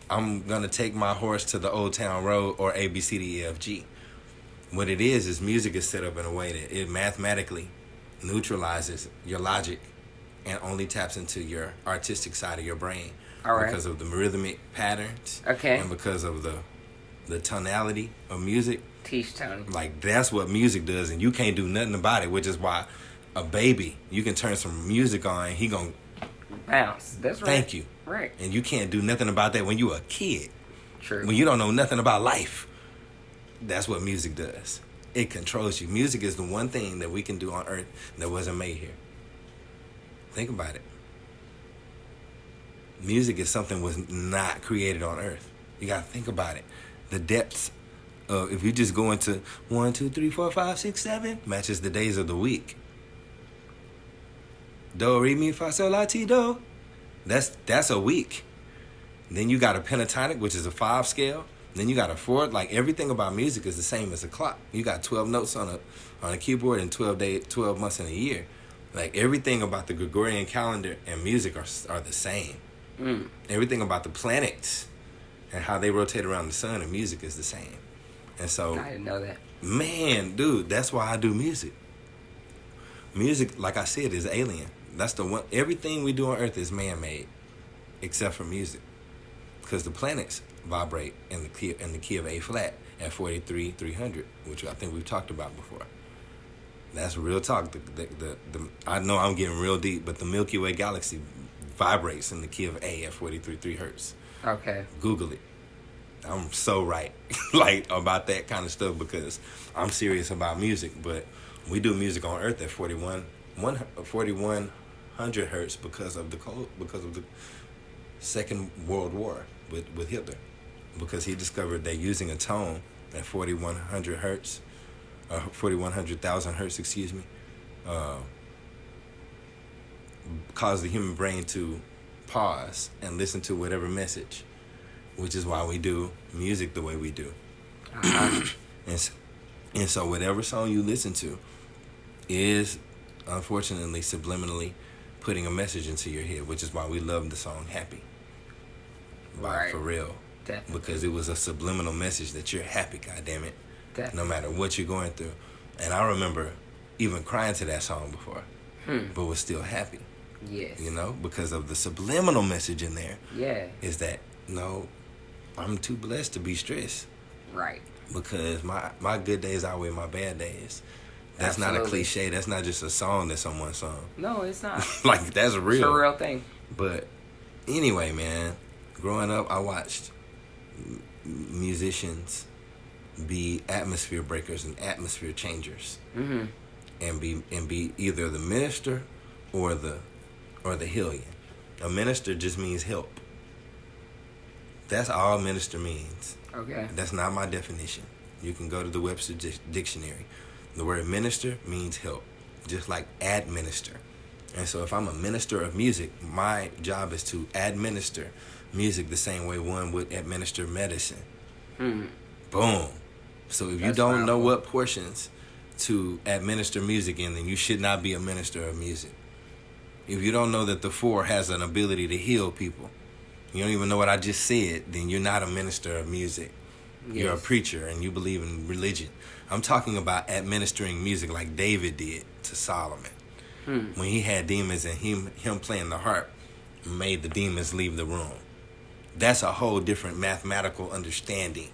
I'm going to take my horse to the Old Town Road or A, B, C, D, E, F, G. What it is music is set up in a way that it mathematically neutralizes your logic and only taps into your artistic side of your brain. All right. Because of the rhythmic patterns. Okay. And because of the tonality of music. Teach Tony. Like, that's what music does, and you can't do nothing about it, which is why a baby, you can turn some music on, and he gonna bounce. That's right. Thank you. Right. And you can't do nothing about that when you a kid. True. When you don't know nothing about life. That's what music does. It controls you. Music is the one thing that we can do on earth that wasn't made here. Think about it. Music is something was not created on earth. You gotta think about it. The depths of, if you just go into 1, 2, 3, 4, 5, 6, 7, matches the days of the week. Do, re, mi, fa, sol, la, ti, do. That's a week. Then you got a pentatonic, which is a 5 scale. Then you got a 4. Like, everything about music is the same as a clock. You got 12 notes on a keyboard and 12 months in a year. Like, everything about the Gregorian calendar and music are the same. Everything about the planets and how they rotate around the sun and music is the same. And so, I didn't know that. Man, dude, that's why I do music. Music, like I said, is alien. That's the one. Everything we do on Earth is man-made, except for music, because the planets vibrate in the key of A flat at 43,300, which I think we've talked about before. That's real talk. I know I'm getting real deep, but the Milky Way galaxy vibrates in the key of A at 43,300 hertz. Okay. Google it. I'm so right, like, about that kind of stuff, because I'm serious about music. But we do music on Earth at 4100 hertz because of the Second World War with Hitler, because he discovered that using a tone at 4100 hertz, 4100,000 hertz, excuse me, caused the human brain to pause and listen to whatever message, which is why we do music the way we do. And so whatever song you listen to is, unfortunately, subliminally putting a message into your head, which is why we love the song Happy by For Real. Definitely. Because it was a subliminal message that you're happy, goddammit, Definitely. no matter what you're going through. And I remember even crying to that song before, but was still happy. Yes. You know, because of the subliminal message in there. Yeah. Is that, no, I'm too blessed to be stressed. Right. Because my good days outweigh my bad days. That's Absolutely. not a cliche. That's not just a song that someone sung. No, it's not. Like, that's real. It's a real thing. But anyway, man, growing up, I watched musicians be atmosphere breakers and atmosphere changers. Mm-hmm. And be either the minister or the hellion. A minister just means help. That's all minister means. Okay. That's not my definition. You can go to the Webster Dictionary. The word minister means help, just like administer. And so if I'm a minister of music, my job is to administer music the same way one would administer medicine. Boom. So if you don't know what portions to administer music in, then you should not be a minister of music. If you don't know that the 4 has an ability to heal people, you don't even know what I just said, then you're not a minister of music. Yes. You're a preacher and you believe in religion. I'm talking about administering music like David did to Solomon. When he had demons and him playing the harp made the demons leave the room. That's a whole different mathematical understanding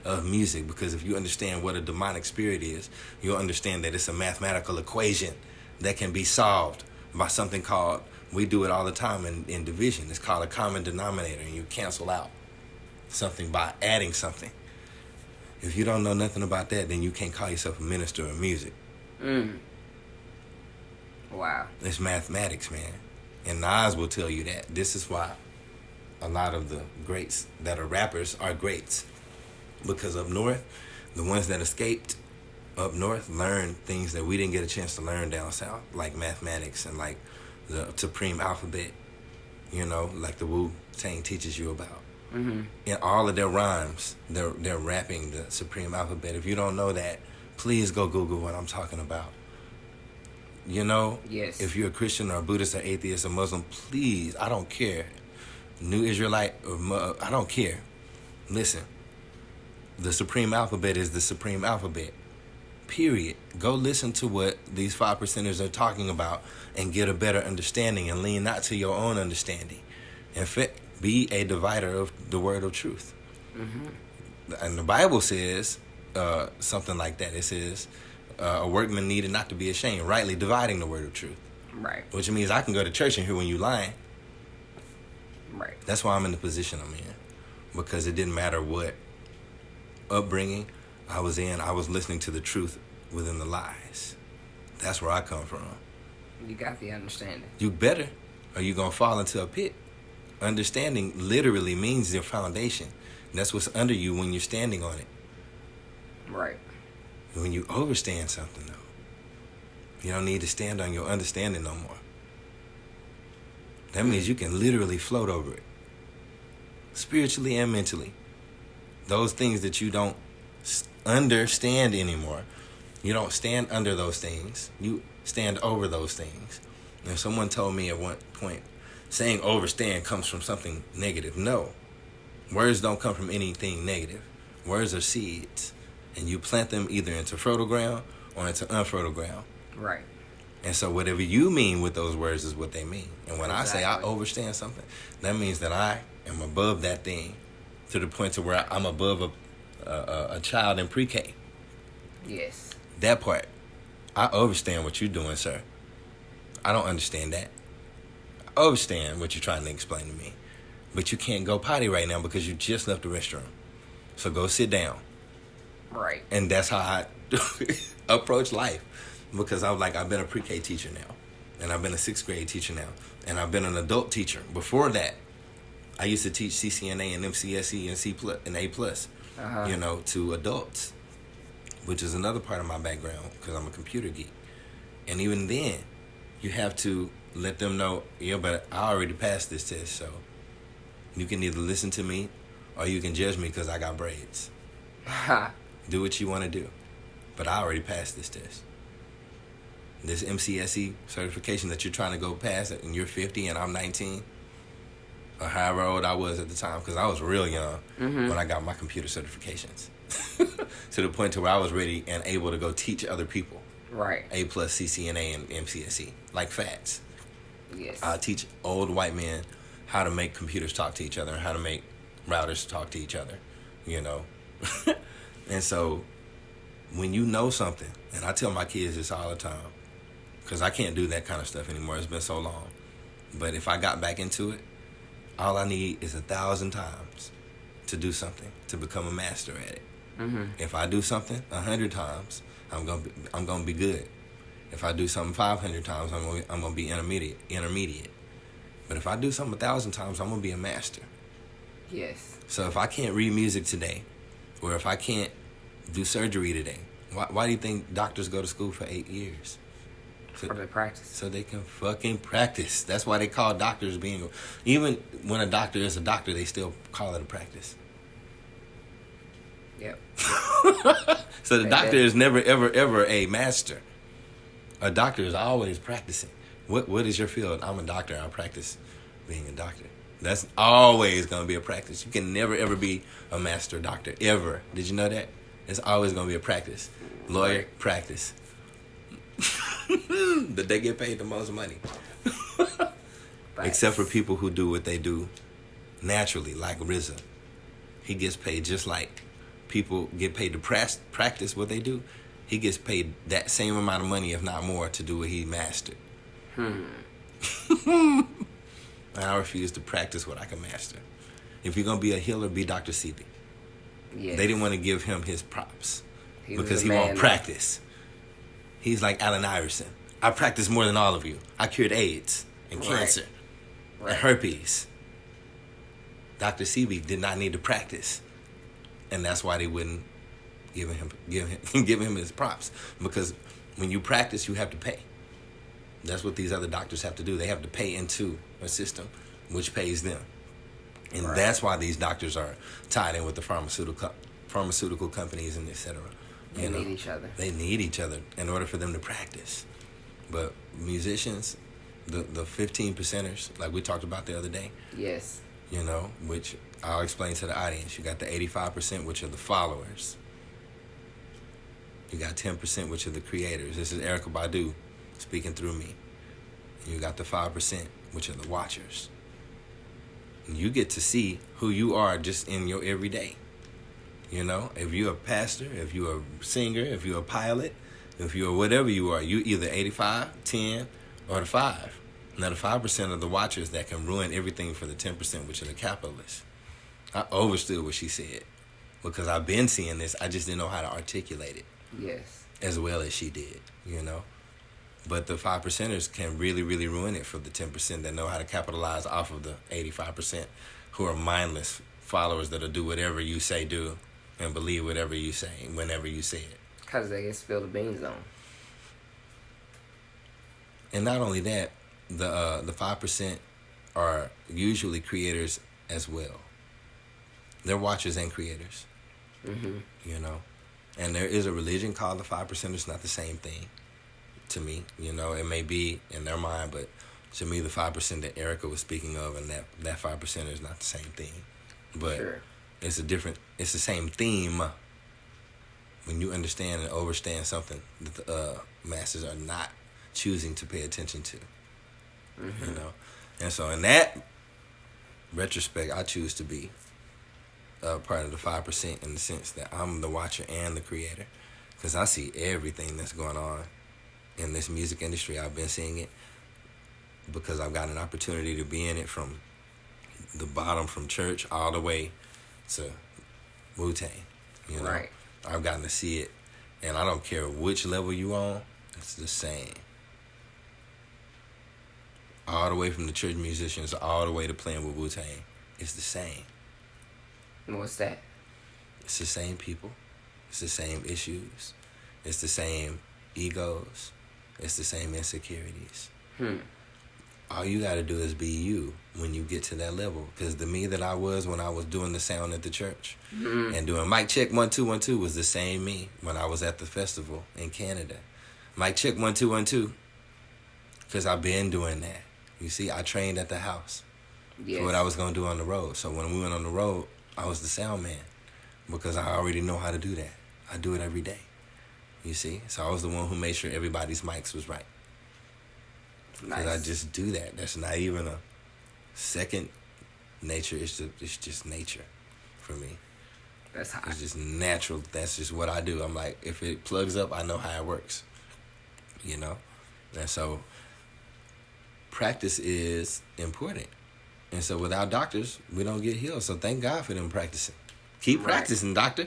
of music, because if you understand what a demonic spirit is, you'll understand that it's a mathematical equation that can be solved by something called, we do it all the time in division, it's called a common denominator, and you cancel out something by adding something. If you don't know nothing about that, then you can't call yourself a minister of music. Wow. It's mathematics, man. And Nas will tell you that. This is why a lot of the greats that are rappers are greats. Because up north, the ones that escaped up north learned things that we didn't get a chance to learn down south, like mathematics and like the supreme alphabet, you know, like the WuTang teaches you about. In all of their rhymes, they're rapping the supreme alphabet. If you don't know that, please go Google what I'm talking about. You know, Yes. if you're a Christian or a Buddhist or atheist or Muslim, please, I don't care. New Israelite, I don't care. Listen, the supreme alphabet is the supreme alphabet. Period. Go listen to what these 5%ers are talking about and get a better understanding and lean not to your own understanding. In fact, be a divider of the word of truth. And the Bible says something like that. It says, a workman needed not to be ashamed, rightly dividing the word of truth. Right. Which means I can go to church and hear when you lying. Right. That's why I'm in the position I'm in. Because it didn't matter what upbringing I was in, I was listening to the truth within the lies. That's where I come from. You got the understanding. You better, or you're going to fall into a pit. Understanding literally means your foundation. And that's what's under you when you're standing on it. Right. When you overstand something, though, you don't need to stand on your understanding no more. That means you can literally float over it. Spiritually and mentally. Those things that you don't understand anymore, you don't stand under those things. You stand over those things. And someone told me at one point, saying overstand comes from something negative. No. Words don't come from anything negative. Words are seeds. And you plant them either into fertile ground or into unfertile ground. Right. And so whatever you mean with those words is what they mean. And when I say I Exactly. overstand something, that means that I am above that thing to the point to where I'm above a child in pre-K. Yes. That part. I overstand what you're doing, sir. I don't understand that. I understand what you're trying to explain to me. But you can't go potty right now because you just left the restroom. So go sit down. Right. And that's how I approach life. Because I was like, I've been a pre-K teacher now. And I've been a 6th grade teacher now. And I've been an adult teacher. Before that, I used to teach CCNA and MCSE and C plus and A plus, you know, to adults, which is another part of my background because I'm a computer geek. And even then, you have to let them know, yeah, but I already passed this test, so you can either listen to me or you can judge me because I got braids. Do what you want to do. But I already passed this test. This MCSE certification that you're trying to go past, and you're 50 and I'm 19, or however old I was at the time, because I was real young when I got my computer certifications. To the point to where I was ready and able to go teach other people. Right. A plus CCNA and MCSE, like FATS. Yes. I teach old white men how to make computers talk to each other and how to make routers talk to each other, you know. And so when you know something, and I tell my kids this all the time, because I can't do that kind of stuff anymore. It's been so long. But if I got back into it, all I need is 1,000 times to do something, to become a master at it. If I do something 100 times, I'm gonna be good. If I do something 500 times, I'm gonna be intermediate. But if I do something 1,000 times, I'm gonna be a master. Yes. So if I can't read music today, or if I can't do surgery today, why do you think doctors go to school for 8 years? For the practice. So they can fucking practice. That's why they call doctors being... Even when a doctor is a doctor, they still call it a practice. Yep. So the doctor is never, ever, ever a master. A doctor is always practicing. What is your field? I'm a doctor. I practice being a doctor. That's always going to be a practice. You can never, ever be a master doctor. Ever. Did you know that? It's always going to be a practice. Lawyer, Right. practice. But they get paid the most money. Except for people who do what they do naturally, like RZA. He gets paid just like people get paid to practice what they do. He gets paid that same amount of money, if not more, to do what he mastered. And I refuse to practice what I can master. If you're going to be a healer, be Dr. Sebi. Yes. They didn't want to give him his props He was because a he man, won't practice. He's like Allen Iverson. I practiced more than all of you. I cured AIDS and Right. cancer and herpes. Dr. Sebi did not need to practice. And that's why they wouldn't give him his props. Because when you practice, you have to pay. That's what these other doctors have to do. They have to pay into a system which pays them. And that's why these doctors are tied in with the pharmaceutical companies and et cetera. They need each other. They need each other in order for them to practice. But musicians, the 15 percenters, like we talked about the other day. Yes. You know, which I'll explain to the audience. You got the 85%, which are the followers. You got 10%, which are the creators. This is Erykah Badu speaking through me. And you got the 5%, which are the watchers. And you get to see who you are just in your everyday. You know, if you're a pastor, if you're a singer, if you're a pilot, if you're whatever you are, you either 85, 10, or the 5. Now, the 5% are the watchers that can ruin everything for the 10%, which are the capitalists. I overstood what she said because I've been seeing this. I just didn't know how to articulate it. Yes. As well as she did, you know. But the 5%ers can really, really ruin it for the 10% that know how to capitalize off of the 85% who are mindless followers that'll do whatever you say do and believe whatever you say whenever you say it. Because they get spilled the beans on. And not only that, the 5% are usually creators as well. They're watchers and creators. Mm-hmm. You know. And there is a religion called the 5%. It's not the same thing to me. You know, it may be in their mind, but to me, the 5% that Erykah was speaking of and that 5% is not the same thing. But sure. It's the same theme when you understand and overstand something that the masses are not choosing to pay attention to. Mm-hmm. You know? And so in that retrospect, I choose to be part of the 5% in the sense that I'm the watcher and the creator, because I see everything that's going on in this music industry. I've been seeing it because I've got an opportunity to be in it from the bottom, from church all the way to WuTang. You know, right. I've gotten to see it, and I don't care which level you on, it's the same. All the way from the church musicians all the way to playing with WuTang, it's the same. What's that? It's the same people. It's the same issues. It's the same egos. It's the same insecurities. All you got to do is be you when you get to that level. Because the me that I was when I was doing the sound at the church and doing mic check 1 2 1 2 was the same me when I was at the festival in Canada. Mic check 1 2 1 2. Because I've been doing that. You see, I trained at the house for what I was going to do on the road. So when we went on the road, I was the sound man because I already know how to do that. I do it every day. You see? So I was the one who made sure everybody's mics was right. Because I just do that. That's not even a second nature. It's just nature for me. That's hot. It's just natural. That's just what I do. I'm like, if it plugs up, I know how it works. You know? And so practice is important. And so without doctors, we don't get healed. So thank God for them practicing. Keep practicing, doctor.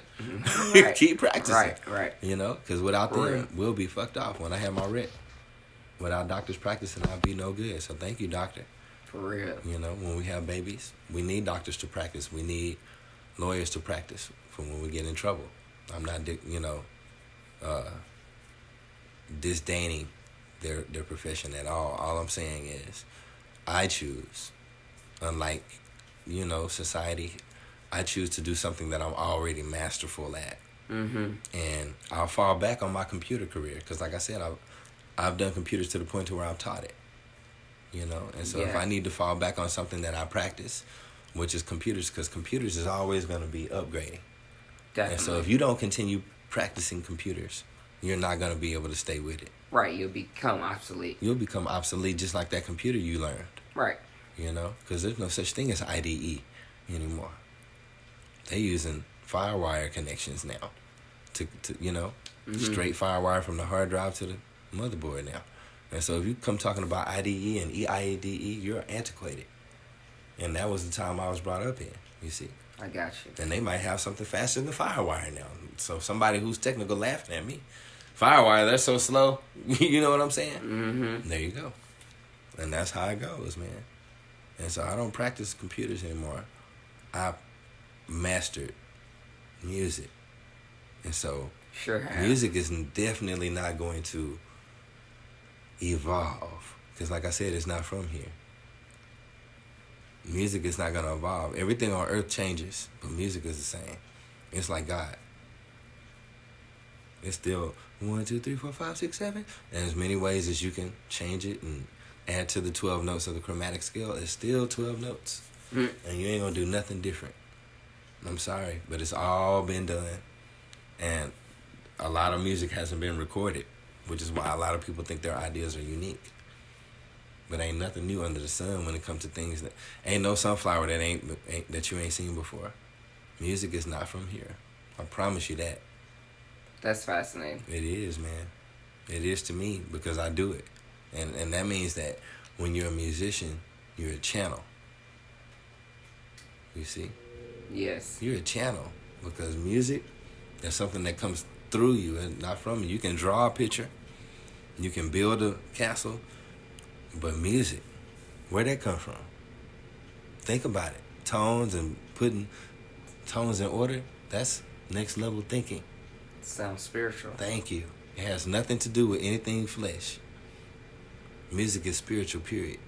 Right. Keep practicing. Right. You know, because without them, we'll be fucked off. When I have my rep, without doctors practicing, I'll be no good. So thank you, doctor. For real. You know, when we have babies, we need doctors to practice. We need lawyers to practice for when we get in trouble. I'm not, disdaining their profession at all. All I'm saying is I choose, unlike, society, I choose to do something that I'm already masterful at. Mm-hmm. And I'll fall back on my computer career because, like I said, I've done computers to the point to where I've taught it. And so if I need to fall back on something that I practice, which is computers, because computers is always going to be upgrading. Definitely. And so if you don't continue practicing computers, you're not going to be able to stay with it. Right, you'll become obsolete. You'll become obsolete just like that computer you learned. Right. Because there's no such thing as IDE anymore. They're using FireWire connections now to straight FireWire from the hard drive to the motherboard now. And so if you come talking about IDE and EIDE, you're antiquated. And that was the time I was brought up in, you see. I got you. And they might have something faster than FireWire now. So somebody who's technical laughing at me. FireWire, they're so slow. You know what I'm saying? Mm-hmm. There you go. And that's how it goes, man. And so I don't practice computers anymore. I mastered music. And so music is definitely not going to evolve. Because like I said, it's not from here. Music is not going to evolve. Everything on earth changes, but music is the same. It's like God. It's still 1, 2, 3, 4, 5, 6, 7. And as many ways as you can change it and add to the 12 notes of the chromatic scale, it's still 12 notes. And you ain't gonna do nothing different. I'm sorry, but it's all been done. And a lot of music hasn't been recorded, which is why a lot of people think their ideas are unique. But ain't nothing new under the sun when it comes to things that ain't no sunflower that ain't that you ain't seen before. Music is not from here. I promise you that. That's fascinating. It is, man. It is to me because I do it. And that means that when you're a musician, you're a channel. You see? Yes. You're a channel because music is something that comes through you and not from you. You can draw a picture. You can build a castle. But music, where'd that come from? Think about it. Tones and putting tones in order, that's next level thinking. Sounds spiritual. Thank you. It has nothing to do with anything flesh. Music is spiritual, period.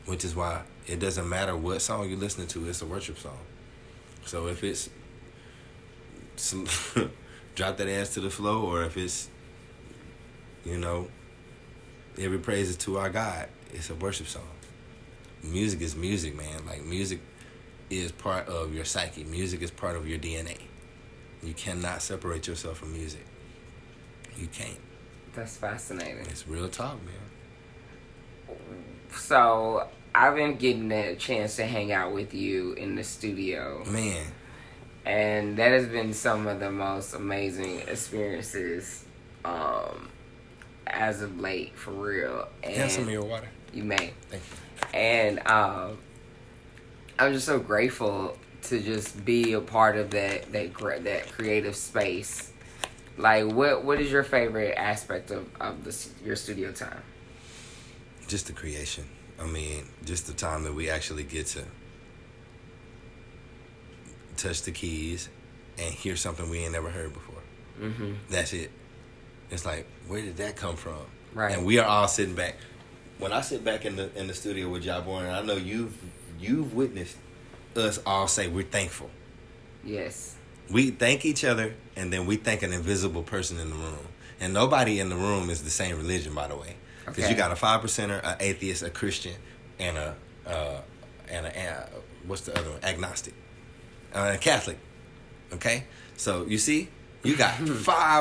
Which is why it doesn't matter what song you're listening to, it's a worship song. So if it's drop that ass to the floor, or if it's, every praise is to our God, it's a worship song. Music is music, man. Like, music is part of your psyche. Music is part of your DNA. You cannot separate yourself from music. You can't. That's fascinating. It's real talk, man. So, I've been getting a chance to hang out with you in the studio. Man. And that has been some of the most amazing experiences as of late, for real. And have some of your water. You may. Thank you. And I'm just so grateful to just be a part of that creative space. Like, what is your favorite aspect of your studio time? Just the creation. I mean, just the time that we actually get to touch the keys and hear something we ain't never heard before. Mm-hmm. That's it. It's like, where did that come from? Right. And we are all sitting back. When I sit back in the studio with Y0da, I know you've witnessed us all say we're thankful. Yes. We thank each other, and then we thank an invisible person in the room. And nobody in the room is the same religion, by the way. Because you got a 5%er, an atheist, a Christian, and a what's the other one? Agnostic. A Catholic. Okay? So, you see? You got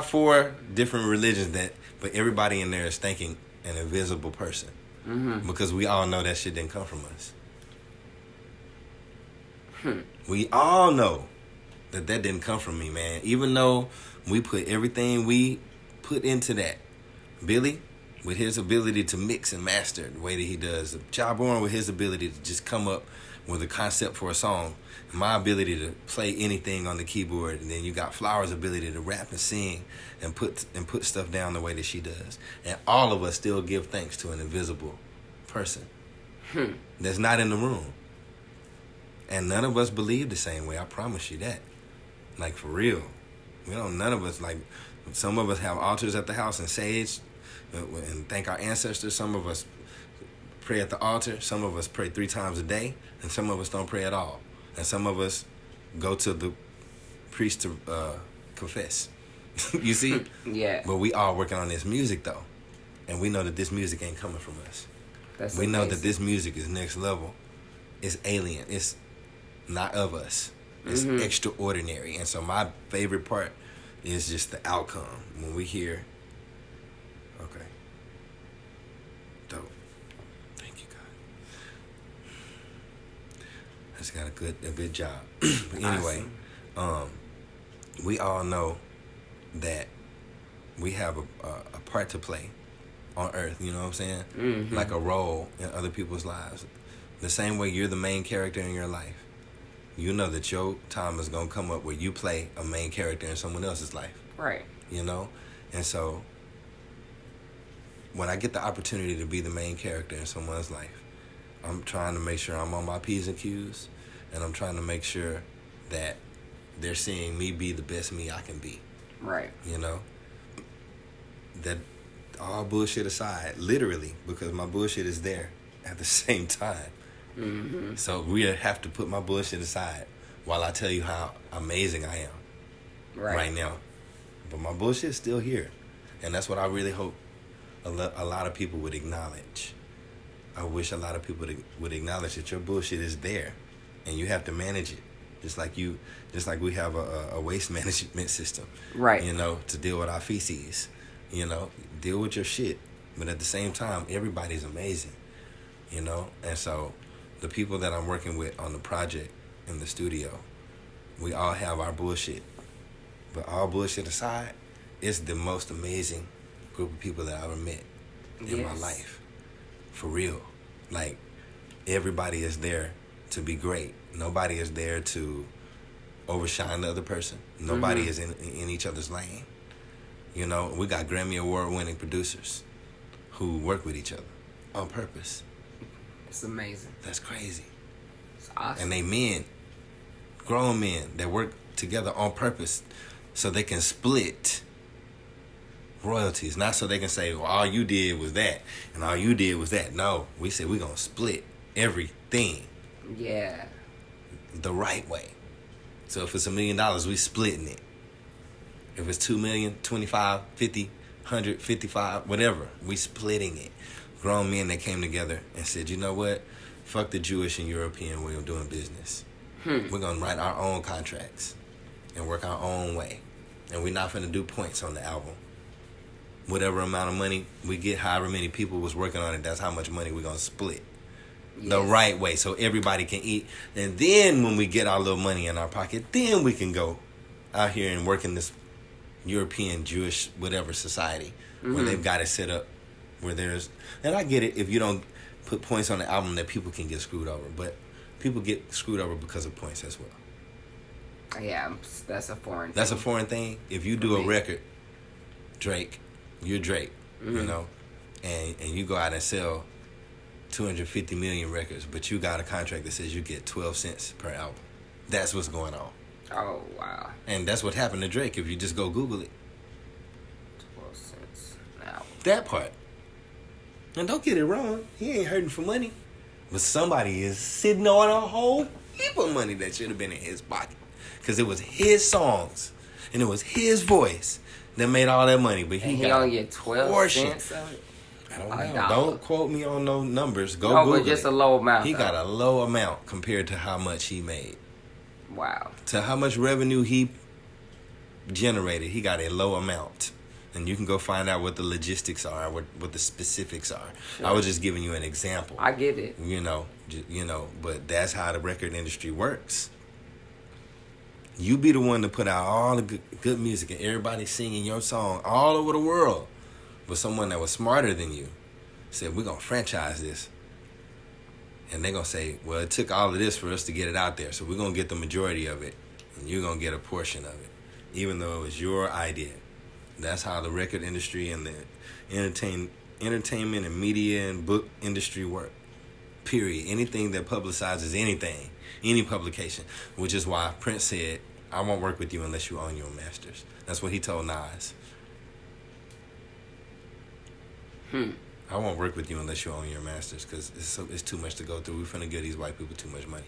4 different religions but everybody in there is thanking an invisible person. Mm-hmm. Because we all know that shit didn't come from us. We all know that didn't come from me, man. Even though we put everything we put into that. Billy, with his ability to mix and master the way that he does. Y0da with his ability to just come up with a concept for a song. And my ability to play anything on the keyboard. And then you got Flower's ability to rap and sing and put stuff down the way that she does. And all of us still give thanks to an invisible person that's not in the room. And none of us believe the same way. I promise you that. Like, for real. None of us, like, some of us have altars at the house and sage and thank our ancestors. Some of us pray at the altar. Some of us pray 3 times a day. And some of us don't pray at all. And some of us go to the priest to confess. You see? Yeah. But we all working on this music, though. And we know that this music ain't coming from us. We know that this music is next level. It's alien. It's not of us. It's extraordinary. And so my favorite part is just the outcome. When we hear, okay, dope. Thank you, God. That's got a good job. But anyway, we all know that we have a part to play on Earth, you know what I'm saying? Mm-hmm. Like a role in other people's lives. The same way you're the main character in your life. You know that your time is going to come up where you play a main character in someone else's life. Right. You know? And so, when I get the opportunity to be the main character in someone's life, I'm trying to make sure I'm on my P's and Q's, and I'm trying to make sure that they're seeing me be the best me I can be. Right. You know? That all bullshit aside, literally, because my bullshit is there at the same time. Mm-hmm. So we have to put my bullshit aside while I tell you how amazing I am right now. but my bullshit's still here, and that's what I really hope a lot of people would acknowledge. I wish a lot of people would acknowledge that your bullshit is there, and you have to manage it, just like we have a waste management system, Right. You know, to deal with our feces. You know, deal with your shit, but at the same time, everybody's amazing. You know, and so the people that I'm working with on the project in the studio, we all have our bullshit, but all bullshit aside, it's the most amazing group of people that I've ever met in my life. For real. Like, everybody is there to be great. Nobody is there to overshine the other person. Nobody is in each other's lane. You know, we got Grammy Award winning producers who work with each other on purpose. It's amazing. That's crazy. It's awesome. And they men, grown men that work together on purpose so they can split royalties. Not so they can say, well, all you did was that and all you did was that. No, we said we're going to split everything. Yeah. The right way. So if it's $1 million, we splitting it. If it's 2 million, 25, 50, 100, 55, whatever, we splitting it. Grown men that came together and said, you know what? Fuck the Jewish and European way of doing business. We're going to write our own contracts and work our own way. And we're not going to do points on the album. Whatever amount of money we get, however many people was working on it, that's how much money we're going to split. Yes. The right way, so everybody can eat. And then when we get our little money in our pocket, then we can go out here and work in this European, Jewish, whatever society where they've got it set up where there's... And I get it if you don't put points on the album that people can get screwed over. But people get screwed over because of points as well. Yeah, that's a foreign thing. That's a foreign thing. If you do a record, Drake, you're Drake, you know, and you go out and sell 250 million records, but you got a contract that says you get 12 cents per album. That's what's going on. Oh, wow. And that's what happened to Drake if you just go Google it. 12 cents an album. That part. And don't get it wrong, he ain't hurting for money. But somebody is sitting on a whole heap of money that should have been in his pocket. Because it was his songs and it was his voice that made all that money. But he only get 12 cents of it? I don't know. Don't quote me on no numbers. Go Google but just a low amount. He got a low amount compared to how much he made. Wow. To how much revenue he generated, he got a low amount. And you can go find out what the logistics are, what the specifics are. Sure. I was just giving you an example. I get it. You know, but that's how the record industry works. You be the one to put out all the good music and everybody singing your song all over the world. But someone that was smarter than you said, we're going to franchise this. And they're going to say, well, it took all of this for us to get it out there. So we're going to get the majority of it. And you're going to get a portion of it. Even though it was your idea. That's how the record industry and the entertainment and media and book industry work. Period. Anything that publicizes anything. Any publication. Which is why Prince said, I won't work with you unless you own your masters. That's what he told Nas. I won't work with you unless you own your masters because it's too much to go through. We're finna give these white people too much money.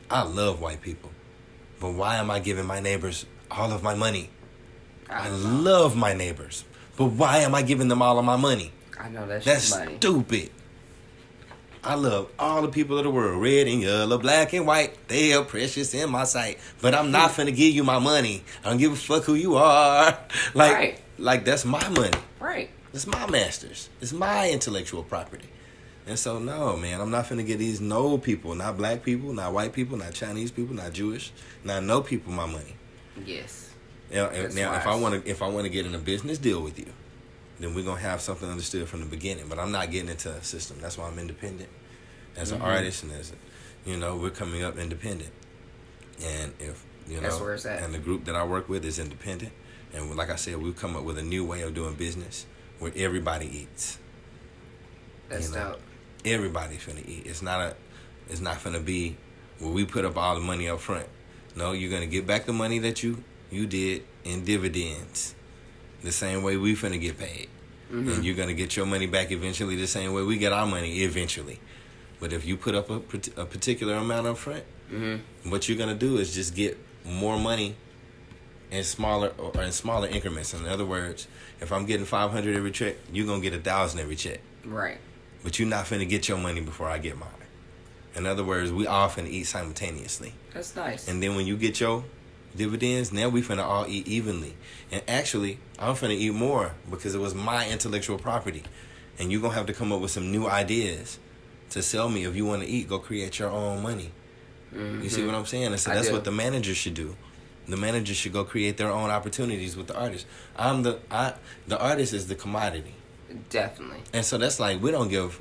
I love white people. But why am I giving my neighbors all of my money? I love my neighbors. But why am I giving them all of my money? I know that's money. Stupid. I love all the people of the world. Red and yellow, black and white. They are precious in my sight. But I'm not finna give you my money. I don't give a fuck who you are. Like that's my money. Right. It's my masters. It's my intellectual property. And so, no, man, I'm not finna get these no people, not black people, not white people, not Chinese people, not Jewish, not no people my money. Yes. Now if I want to get in a business deal with you, then we're going to have something understood from the beginning. But I'm not getting into a system. That's why I'm independent. As an artist and we're coming up independent. And if, that's where it's at. And the group that I work with is independent. And like I said, we've come up with a new way of doing business where everybody eats. That's dope. Everybody's finna eat. It's not finna be where we put up all the money up front. No, you're gonna get back the money that you did in dividends. The same way we finna get paid. And you're gonna get your money back eventually the same way we get our money eventually. But if you put up a particular amount up front, what you're gonna do is just get more money in smaller increments. In other words, if I'm getting 500 every check, you're gonna get 1,000 every check. Right. But you're not finna get your money before I get mine. In other words, we all finna eat simultaneously. That's nice. And then when you get your dividends, now we finna all eat evenly. And actually, I'm finna eat more because it was my intellectual property. And you're gonna have to come up with some new ideas to sell me. If you want to eat, go create your own money. You see what I'm saying? And so that's what the manager should do. The manager should go create their own opportunities with the artist. The artist is the commodity. Definitely. And so that's like, we don't give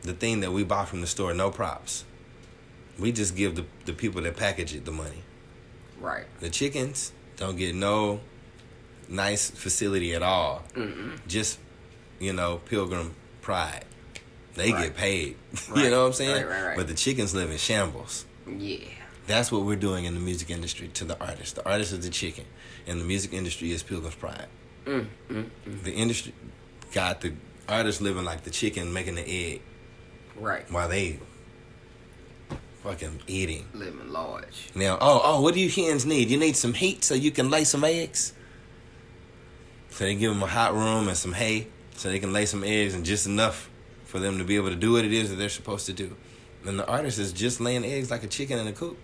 the thing that we buy from the store no props. We just give the people that package it the money. Right. The chickens don't get no nice facility at all. Just, pilgrim pride. They get paid. Right. You know what I'm saying? Right. But the chickens live in shambles. Yeah. That's what we're doing in the music industry to the artist. The artist is the chicken, and the music industry is pilgrim's pride. The industry got the artist living like the chicken making the egg. Right. While they fucking eating. Living large. Now, what do you hens need? You need some heat so you can lay some eggs? So they give them a hot room and some hay so they can lay some eggs, and just enough for them to be able to do what it is that they're supposed to do. And the artist is just laying eggs like a chicken in a coop.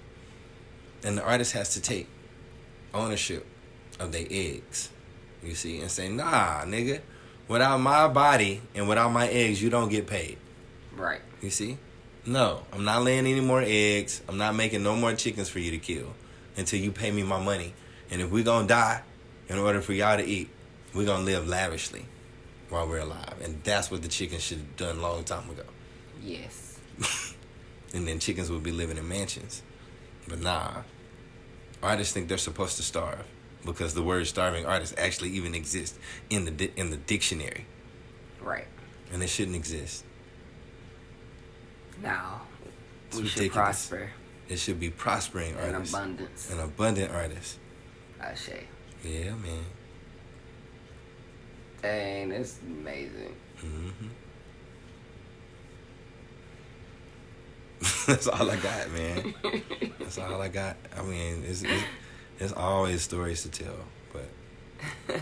And the artist has to take ownership of their eggs, you see, and say, nah, nigga, without my body and without my eggs, you don't get paid. Right. You see? No, I'm not laying any more eggs. I'm not making no more chickens for you to kill until you pay me my money. And if we gonna die in order for y'all to eat, we gonna live lavishly while we're alive. And that's what the chickens should have done a long time ago. Yes. And then chickens would be living in mansions. But nah, artists think they're supposed to starve because the word starving artist actually even exists in the dictionary. Right. And it shouldn't exist. Now, we It's should ridiculous. prosper. It should be prospering In artists. abundance. An abundant artist. I say. Yeah, man. Dang, that's amazing. That's all I got, man. That's all I got. I mean, it's always stories to tell. But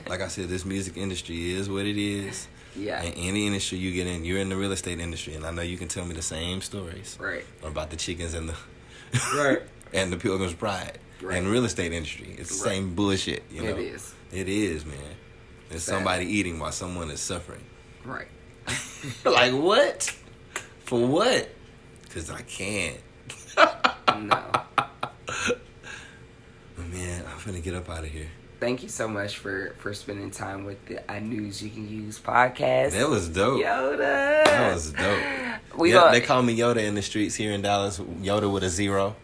like I said, this music industry is what it is. Yeah. And any industry you get in, you're in the real estate industry, and I know you can tell me the same stories. Right. About the chickens and the Right. and the Pilgrim's Pride. Right. And the real estate industry. It's the same bullshit, you know. It is. It is, man. There's Sad. somebody eating while someone is suffering. Right. Like, what? For what? Because I can't. No. Man, I'm finna get up out of here. Thank you so much for spending time with the I News You Can Use podcast. That was dope. Y0da. That was dope. They call me Y0da in the streets here in Dallas. Y0da with a 0.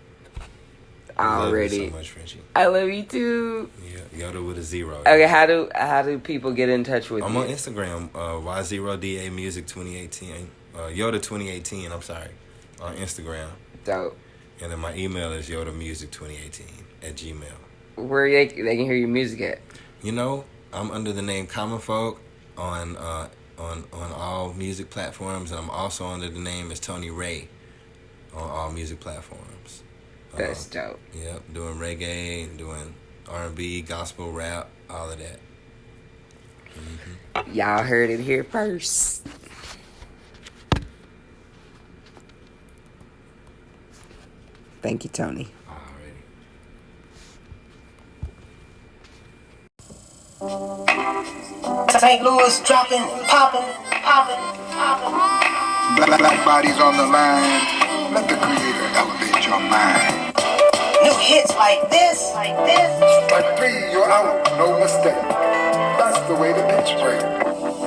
I love Already. you so much, Frenchie. I love you too. Yeah, Y0da with a 0. Okay, how do people get in touch with I'm you? on Instagram, Y0da Music 2018. Y0da 2018, I'm sorry. On Instagram. Dope. And then my email is YodaMusic2018 at Gmail. Where they can hear your music at? You know, I'm under the name Common Folk on all music platforms, and I'm also under the name as Tony Ray on all music platforms. That's dope. Yep, doing reggae, doing R&B, gospel, rap, all of that. Y'all heard it here first. Thank you, Tony. St. Louis dropping, popping. Black bodies on the line. Let the creator elevate your mind. New hits like this. But free, you're out, no mistake. That's the way the pitch break.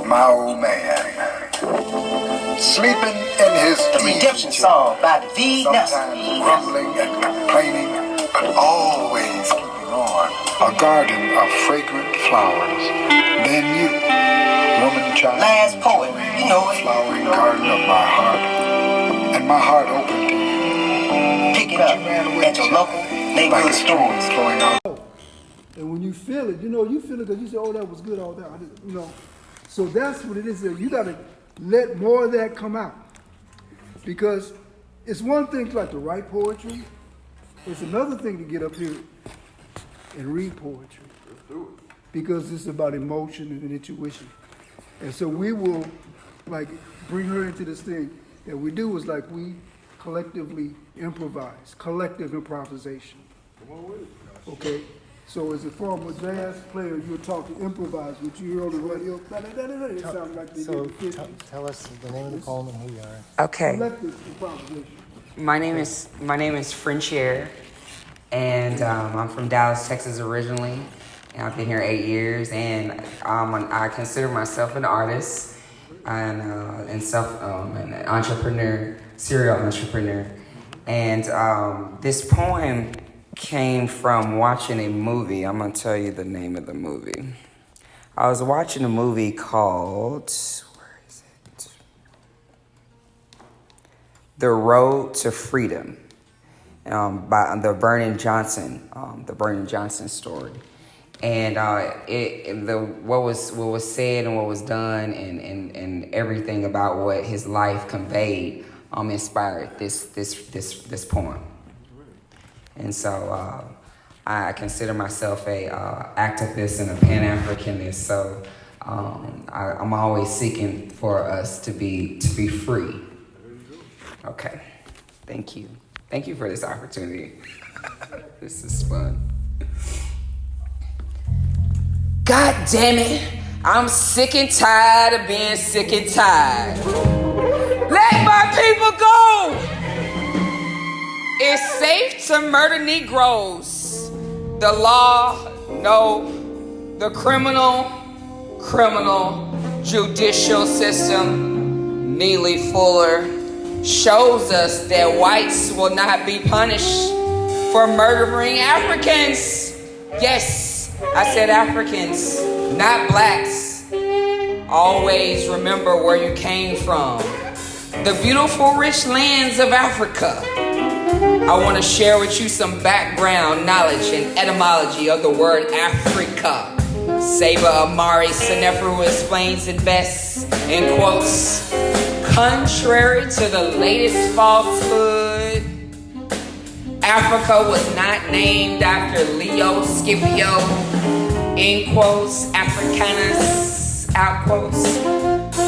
My old man, sleeping in his The Redemption song by the Be And Us. sometimes grumbling and complaining, but always keeping on. A garden of fragrant flowers. Then you, woman, child, Last poet, you know it. flowering garden of my heart, and my heart opened to you. Pick it up at your local neighborhood stores. Flowing out. And when you feel it, you feel it because you say, oh, that was good, all that, So that's what it is. You got to let more of that come out. Because it's one thing to like to write poetry. It's another thing to get up here and read poetry. because it's about emotion and intuition. And so we will like bring her into this thing that we do is like we collectively improvise, collective improvisation. Okay? So as a former jazz player, you're taught to improvise, which you hear on the radio. It sounds like they So did the 50s. tell us the name of the poem and who you are. Okay. Collective improvisation. My name is Frenchier, and I'm from Dallas, Texas originally. And I've been here 8 years, and I consider myself an artist and an entrepreneur, serial entrepreneur. And this poem came from watching a movie. I'm gonna tell you the name of the movie. I was watching a movie called, where is it? The Road to Freedom, by the Vernon Johnson story. And what was said and what was done and everything about what his life conveyed inspired this poem. And so I consider myself a activist and a Pan-Africanist. So I'm always seeking for us to be free. Okay, thank you. Thank you for this opportunity. This is fun. God damn it, I'm sick and tired of being sick and tired. Let my people go! It's safe to murder Negroes. The law, no. The criminal judicial system, Neely Fuller, shows us that whites will not be punished for murdering Africans. Yes, I said Africans, not blacks. Always remember where you came from. The beautiful, rich lands of Africa. I want to share with you some background knowledge and etymology of the word Africa. Saba Amari Seneferu explains it best in quotes. Contrary to the latest falsehood, Africa was not named after Leo Scipio, in quotes, Africanus, out quotes.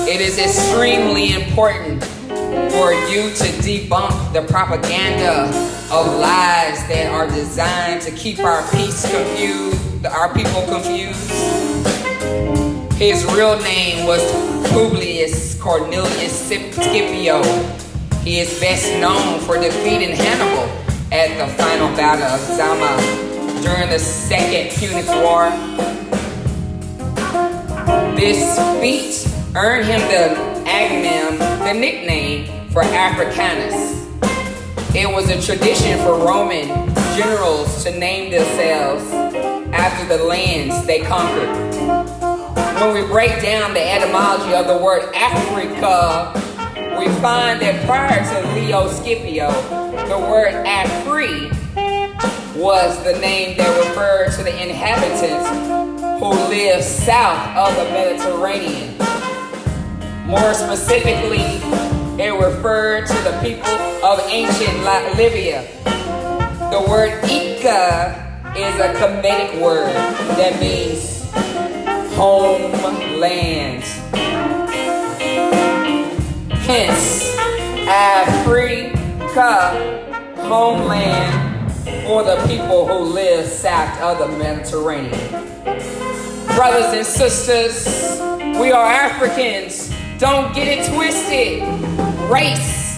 It is extremely important for you to debunk the propaganda of lies that are designed to keep our people confused. His real name was Publius Cornelius Scipio. He is best known for defeating Hannibal at the final battle of Zama during the Second Punic War. This feat earned him the nickname for Africanus. It was a tradition for Roman generals to name themselves after the lands they conquered. When we break down the etymology of the word Africa, we find that prior to Leo Scipio, the word Afri was the name that referred to the inhabitants who lived south of the Mediterranean. More specifically, it referred to the people of ancient Libya. The word Ika is a Kemetic word that means homeland. Hence, Africa, homeland for the people who live south of the Mediterranean. Brothers and sisters, we are Africans. Don't get it twisted. Race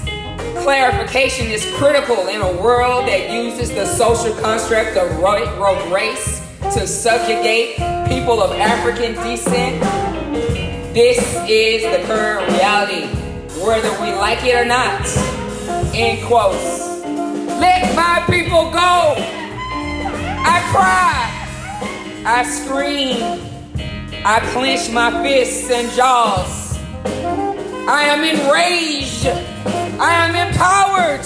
clarification is critical in a world that uses the social construct of race to subjugate people of African descent. This is the current reality, whether we like it or not. End quotes. Let my people go. I cry. I scream. I clench my fists and jaws. I am enraged. I am empowered.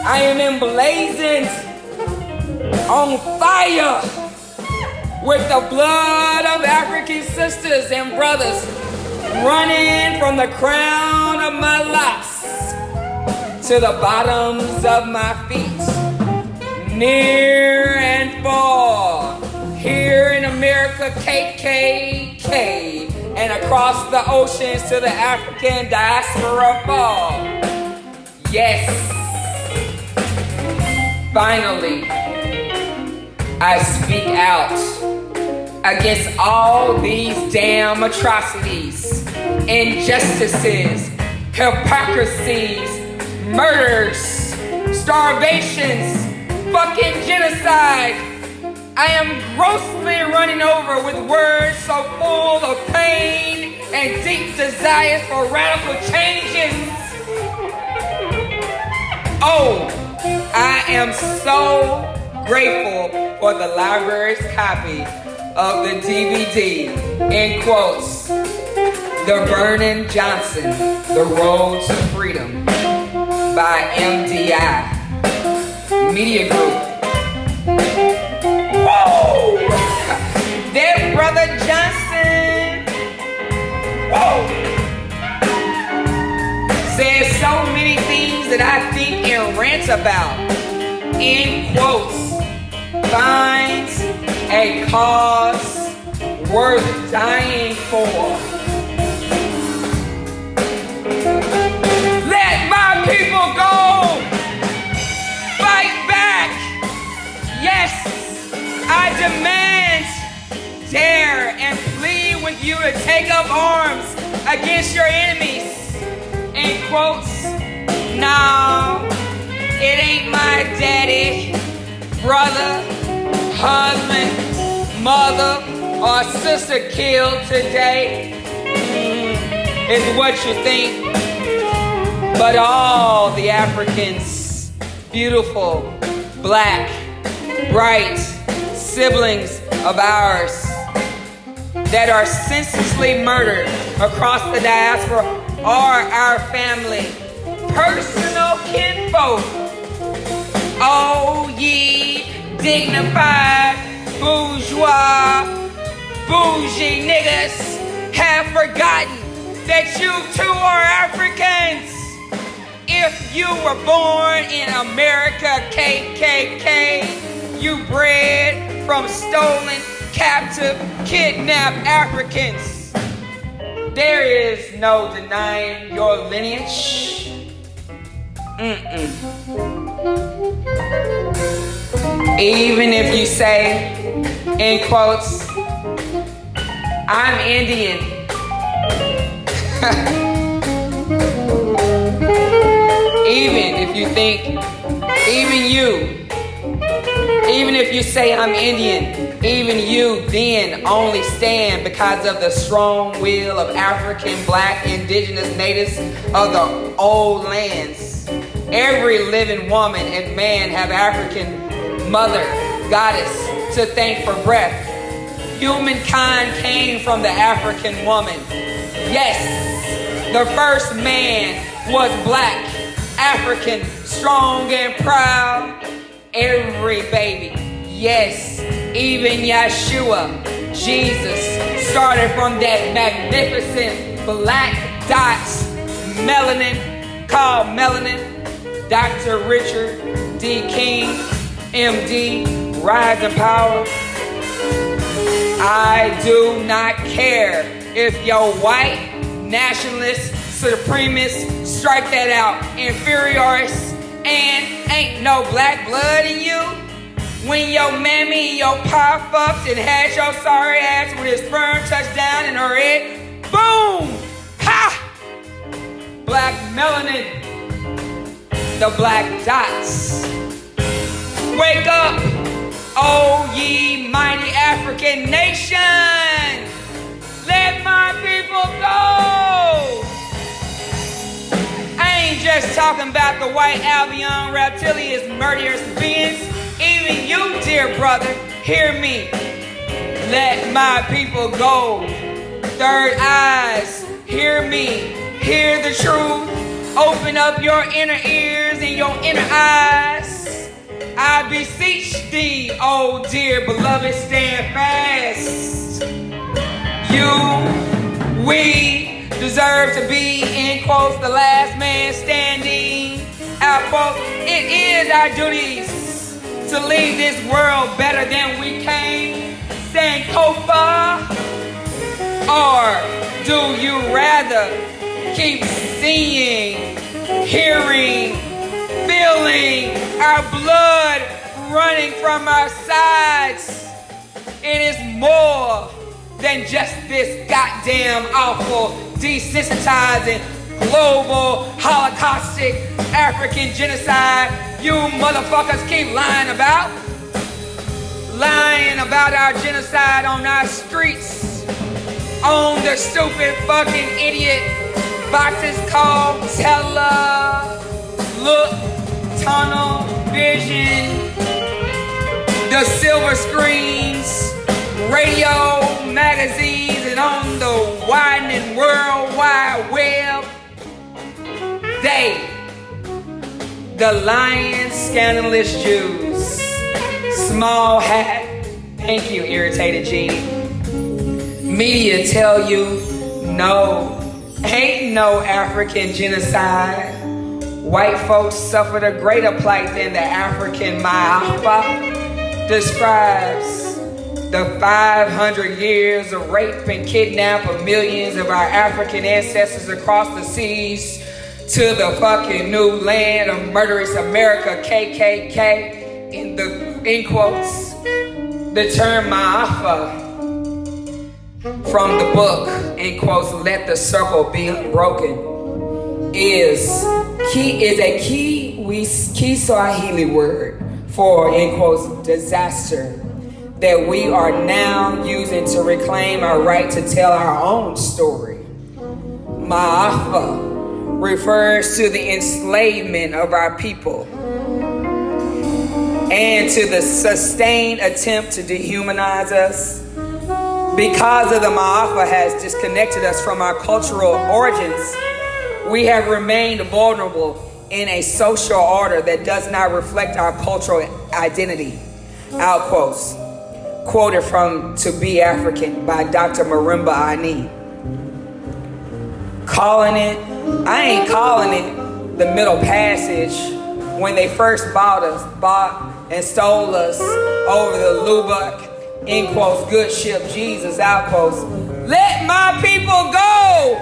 I am emblazoned on fire with the blood of African sisters and brothers running from the crown of my locks to the bottoms of my feet, near and far, here in America KKK, and across the oceans to the African diaspora fall. Yes, finally, I speak out against all these damn atrocities, injustices, hypocrisies, murders, starvations, fucking genocide. I am grossly running over with words so full of pain and deep desires for radical changes. Oh, I am so grateful for the library's copy of the DVD, in quotes, The Vernon Johnson, The Road to Freedom by MDI Media Group. Whoa! That Brother Johnson, whoa, says so many things that I think and rant about, in quotes, finds a cause worth dying for. Let my people go! Fight back! Yes, I demand, dare, and plead with you to take up arms against your enemies. In quotes, no, it ain't my daddy, brother, husband, mother, or sister killed today, is what you think. But all the Africans, beautiful, black, bright siblings of ours that are senselessly murdered across the diaspora are our family, personal kinfolk. Oh, ye dignified, bourgeois, bougie niggas have forgotten that you too are Africans. If you were born in America KKK, you bred from stolen, captive, kidnapped Africans. There is no denying your lineage. Even if you say, in quotes, I'm Indian. Even if you think, even if you say I'm Indian, even you then only stand because of the strong will of African, black, indigenous natives of the old lands. Every living woman and man have African mother, goddess to thank for breath. Humankind came from the African woman. Yes, the first man was black, African, strong and proud. Every baby, yes, even Yeshua, Jesus, started from that magnificent black dots, melanin, called melanin. Dr. Richard D. King, MD, Rise in Power. I do not care if you're white, nationalist, supremacist, strike that out, inferiorist, and ain't no black blood in you. When your mammy and your pa fucked and had your sorry ass with his sperm touchdown in her head, boom! Ha! Black melanin, the black dots. Wake up, oh ye mighty African nation! Let my people go! I ain't just talking about the white Albion reptilians, murderous beings. Even you, dear brother, hear me. Let my people go. Third eyes, hear me. Hear the truth. Open up your inner ears and your inner eyes. I beseech thee, oh dear beloved, stand fast. We deserve to be, in quotes, the last man standing. Out quotes, it is our duties to leave this world better than we came. Sankofa? Or do you rather keep seeing, hearing, feeling our blood running from our sides? It is more than just this goddamn awful, desensitizing, global, holocaustic, African genocide you motherfuckers keep lying about. Lying about our genocide on our streets, on the stupid fucking idiot boxes called look, tunnel, vision, the silver screens, radio, magazines, and on the widening World Wide Web. They, the lying, scandalous Jews, small hat, thank you, irritated genie. Media tell you, no, ain't no African genocide. White folks suffered a greater plight than the African Ma'afa describes. The 500 years of rape and kidnap of millions of our African ancestors across the seas to the fucking new land of murderous America, KKK, in quotes. The term Ma'afa from the book, in quotes, Let the Circle Be Unbroken, is a key Swahili word for, in quotes, disaster that we are now using to reclaim our right to tell our own story. Ma'afa refers to the enslavement of our people and to the sustained attempt to dehumanize us. Because of the Ma'afa has disconnected us from our cultural origins, we have remained vulnerable in a social order that does not reflect our cultural identity. Out quotes. Quoted from To Be African by Dr. Marimba Ani. I ain't calling it the Middle Passage when they first bought and stole us over the Lubbock, in quotes, good ship Jesus, out quotes. Let my people go!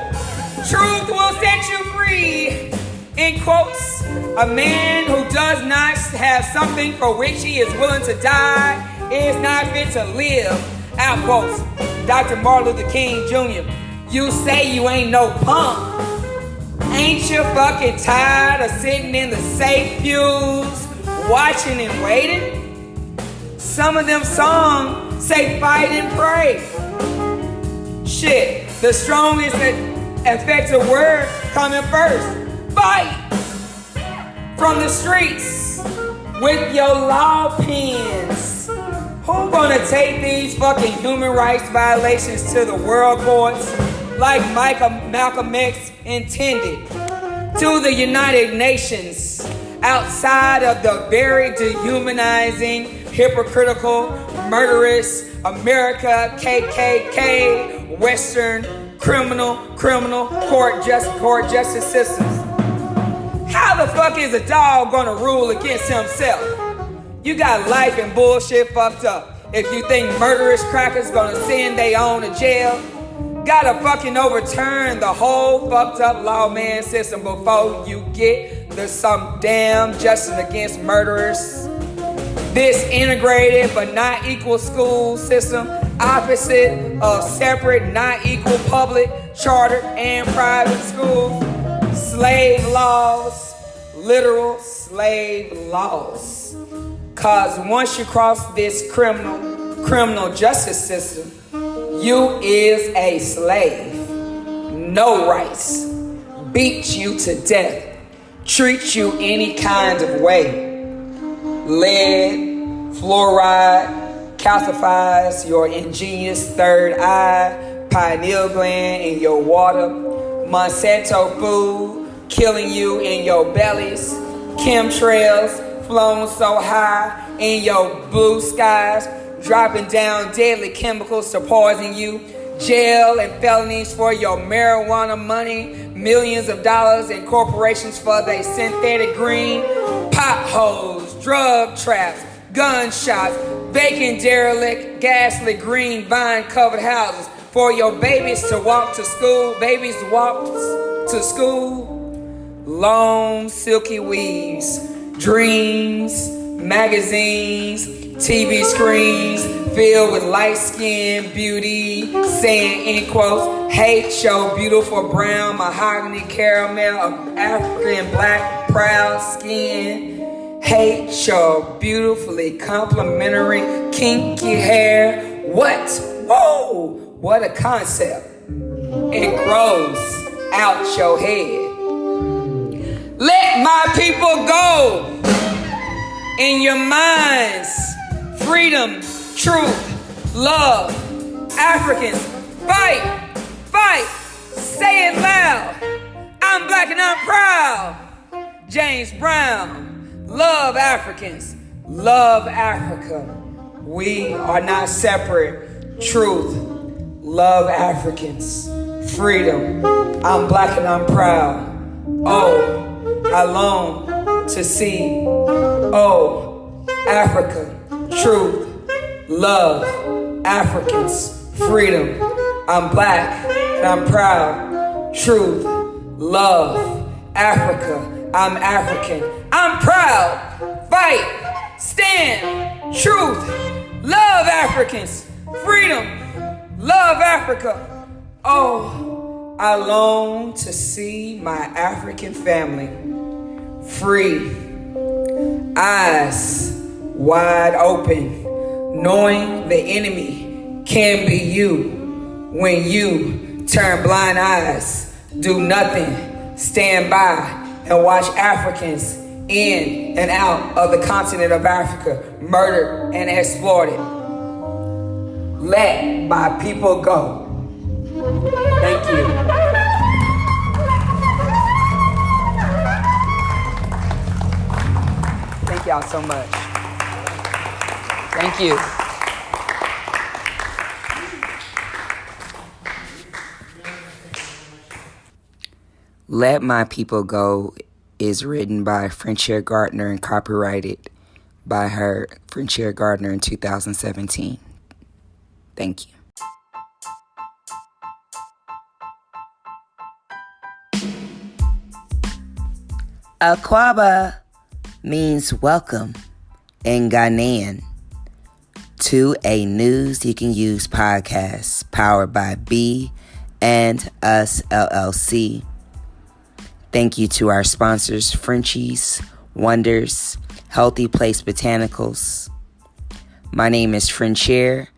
Truth will set you free, in quotes. A man who does not have something for which he is willing to die is not fit to live, out quotes. Dr. Martin Luther King Jr. You say you ain't no punk. Ain't you fucking tired of sitting in the safe pews, watching and waiting? Some of them songs say fight and pray. Shit, the strongest effective word coming first. Fight! From the streets with your law pens. Who gonna take these fucking human rights violations to the world courts like Malcolm X intended? To the United Nations, outside of the very dehumanizing, hypocritical, murderous America, KKK, Western criminal court justice systems. How the fuck is a dog gonna rule against himself? You got life and bullshit fucked up. If you think murderous crackers gonna send they own to jail, gotta fucking overturn the whole fucked up lawman system before you get some damn justice against murderers. This integrated but not equal school system, opposite of separate, not equal public, charter, and private schools. Slave laws, literal slave laws. Cause once you cross this criminal justice system, you is a slave. No rights. Beat you to death. Treat you any kind of way. Lead, fluoride, calcifies your ingenious third eye, pineal gland in your water, Monsanto food killing you in your bellies, chemtrails flown so high in your blue skies, dropping down deadly chemicals to poison you, jail and felonies for your marijuana money, millions of dollars in corporations for their synthetic green, potholes, drug traps, gunshots, vacant, derelict, gaslit, green, vine-covered houses for your babies to walk to school. Babies walk to school. Long, silky weaves, dreams, magazines, TV screens filled with light-skinned beauty, saying in quotes, hate your beautiful brown, mahogany caramel of African black proud skin. Hate your beautifully complimentary kinky hair. What? Whoa! What a concept. It grows out your head. Let my people go. In your minds, freedom, truth, love, Africans, fight, fight, say it loud. I'm black and I'm proud. James Brown, love Africans, love Africa. We are not separate. Truth, love Africans, freedom. I'm black and I'm proud. Oh, I long to see. Oh, Africa, truth, love, Africans, freedom. I'm black and I'm proud. Truth, love, Africa. I'm African. I'm proud. Fight, stand, truth, love Africans, freedom, love Africa. Oh, I long to see my African family free, eyes wide open, knowing the enemy can be you. When you turn blind eyes, do nothing, stand by and watch Africans in and out of the continent of Africa murdered and exploited. Let my people go. Thank you. Thank y'all so much. Thank you. Let My People Go is written by Frenchia Gardner and copyrighted by her, Frenchia Gardner, in 2017. Thank you. Akwaba means welcome in Ghanaian to a News You Can Use podcast powered by Be And Us LLC. Thank you to our sponsors, Frenchies, Wonders, Healthy Place Botanicals. My name is Frenchia.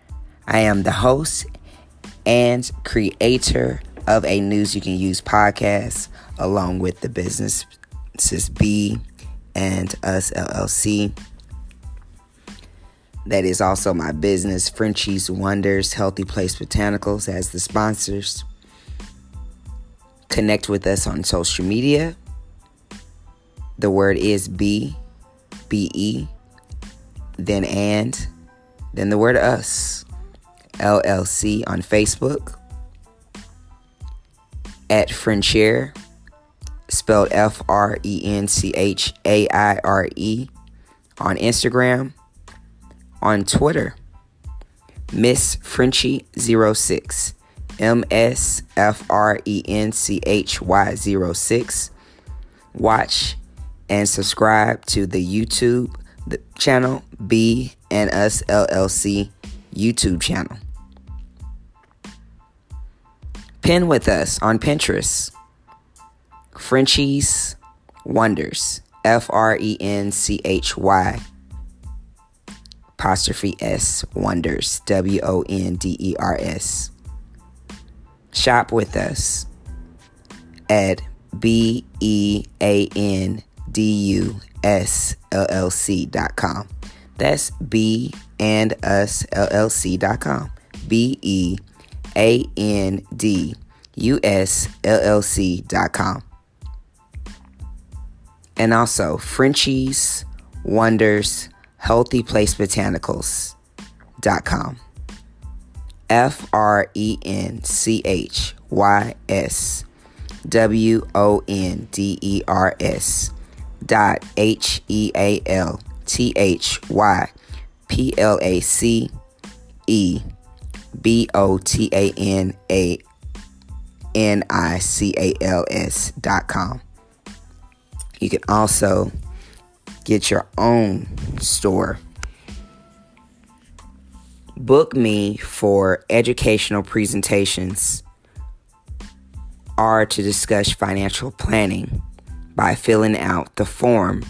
I am the host and creator of a News You Can Use podcast, along with the businesses Be And Us LLC. That is also my business, Frenchies, Wonders, Healthy Place Botanicals, as the sponsors. Connect with us on social media. The word is Be, B-E, then And, then the word Us, LLC on Facebook. At Frenchia, spelled Frenchaire, on Instagram. On Twitter, Miss Frenchie 06, MSFRENCHY06. Watch and subscribe to the YouTube channel, Be And Us LLC YouTube channel. Pin with us on Pinterest, Frenchies Wonders, FRENCHY '(S) Wonders, WONDERS. Shop with us at BeAndUsLLC.com. That's BeAndUsLLC.com. BeAndUsLLC.com. And also Frenchies Wonders Healthy Place Botanicals.com. FRENCHYSWONDERS.HEALTHYPLACE PLACEBOTANANICALS.com. You can also get your own store. Book me for educational presentations or to discuss financial planning by filling out the form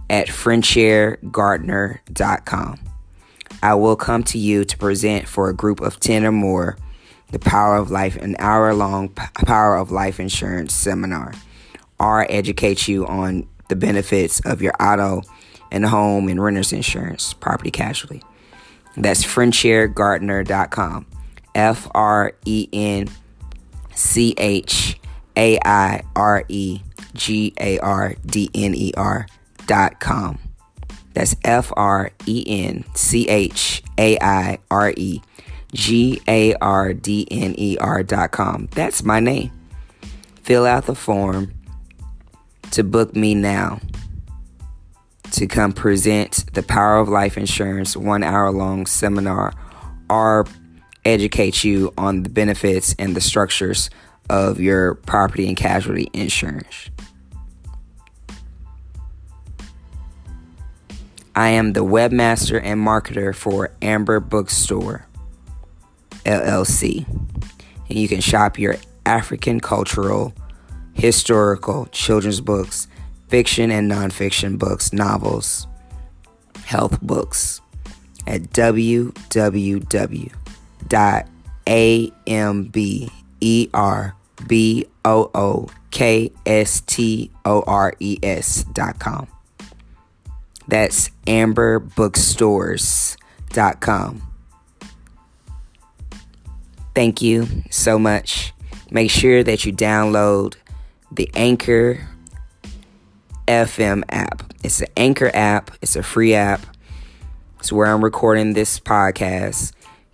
at friendsharegardner.com. I will come to you to present for a group of 10 or more the Power of Life, an hour-long Power of Life insurance seminar, or educate you on the benefits of your auto and home and renter's insurance, property casualty. That's friendsharegardner.com. FRENCHAIREGARDNER.com. That's FRENCHAIREGARDNER.com. That's my name. Fill out the form to book me now to come present the Power of Life Insurance 1 hour long seminar or educate you on the benefits and the structures of your property and casualty insurance. I am the webmaster and marketer for Amber Bookstore LLC. And you can shop your African cultural, historical, children's books, fiction and nonfiction books, novels, health books at www.amberbookstores.com. That's amberbookstores.com. Thank you so much. Make sure that you download the Anchor FM app. It's an Anchor app. It's a free app. It's where I'm recording this podcast.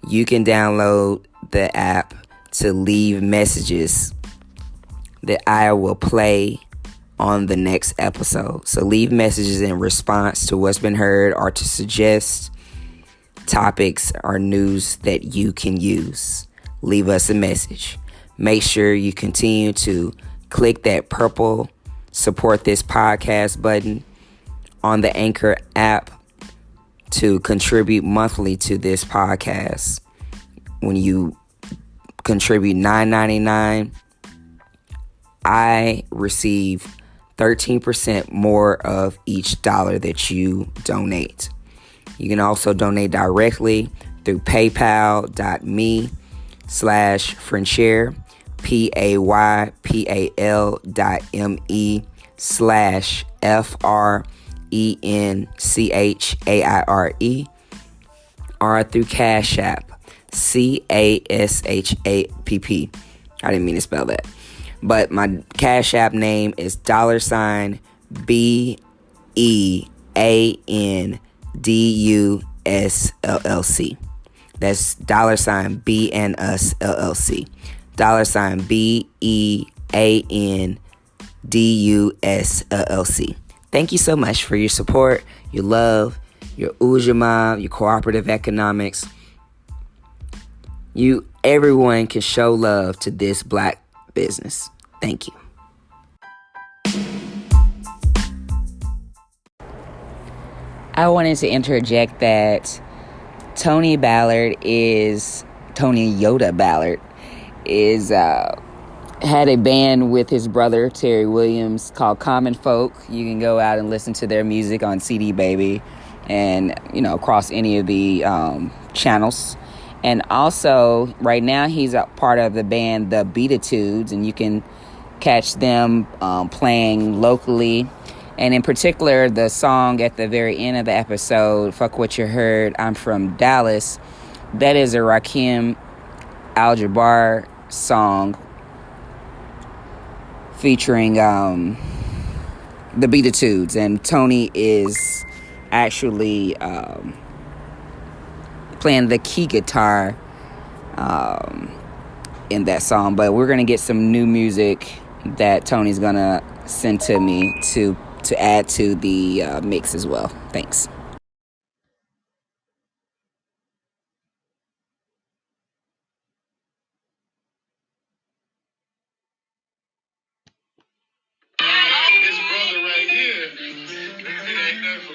You can download the app to leave messages that I will play on the next episode. So leave messages in response to what's been heard or to suggest topics or news that you can use. Leave us a message. Make sure you continue to click that purple support this podcast button on the Anchor app to contribute monthly to this podcast. When you contribute $9.99, I receive 13% more of each dollar that you donate. You can also donate directly through paypal.me/friendshare, paypal.me/FRENCHAIRE, or through Cash App, CASHAPP. I didn't mean to spell that. But my Cash App name is $BEANDUS LLC. That's $Be And Us LLC. $BEANDUS LLC. Thank you so much for your support, your love, your Ujima, your cooperative economics. Everyone can show love to this black business. Thank you. I wanted to interject that Tony Y0da Ballard had a band with his brother Terry Williams called Common Folk. You can go out and listen to their music on CD Baby and across any of the channels. And also right now he's a part of the band The Beatitudes, and you can catch them playing locally. And in particular, the song at the very end of the episode, Fuck What You Heard, I'm From Dallas, that is a Rakim Al-Jabbar song featuring the Beatitudes. And Tony is actually playing the key guitar in that song. But we're going to get some new music that Tony's going to send to me to add to the mix as well. Thanks.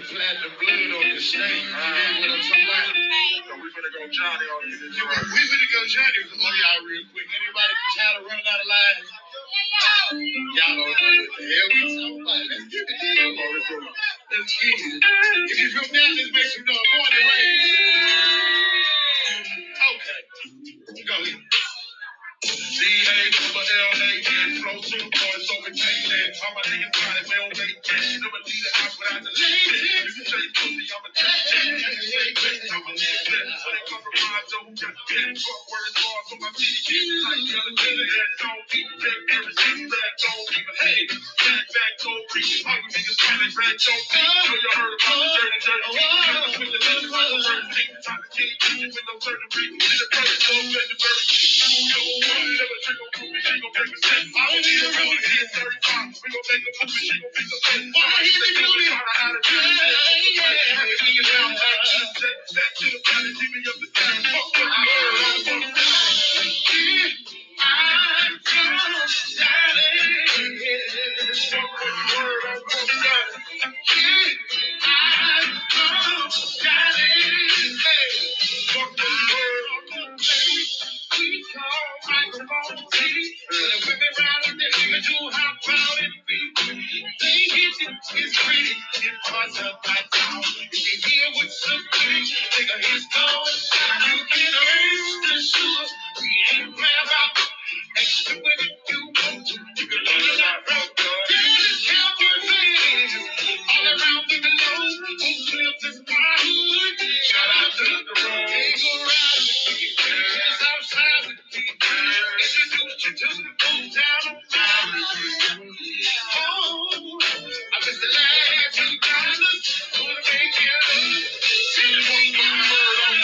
some platinum blood on your snake. You know what I'm talking about? So we finna go Johnny on you. We finna go Johnny on y'all real quick. Anybody tired of running out of line? Y'all don't know what the hell we talking about. Let's get it. Come on, let's go. Let's get it. If you from down, let's make some noise. Morning rain. Okay. Go ahead. D-A-L-A-N, flow to the boys, so we take that. All my niggas got it, we don't make that. Never leave the house without the lady. You can say pussy, I'm a take that. You can say bitch, I'm a live that. So they compromise, so who got the pen? Fuck word is hard, so my city kids like yellow killer. And don't keep take every single back, don't even hate. Back, don't preach. All you niggas silent, back, don't teach. So you heard about the dirty. With the niggas like the first thing. Time to keep teaching with no surgery. In the first, don't let the very it's pretty, it parts of my town. You can hear what's so pretty, nigga, it's going down. You can erase the sugar, we ain't playing about extra when you want to. You can learn a lot from God. This conversation all around the globe. Who lives in my hood? Shout out to the road. Ain't go ride with me, just outside with me. Introduce you to the folks down on my oh, I miss the last $2 gonna make you send one word on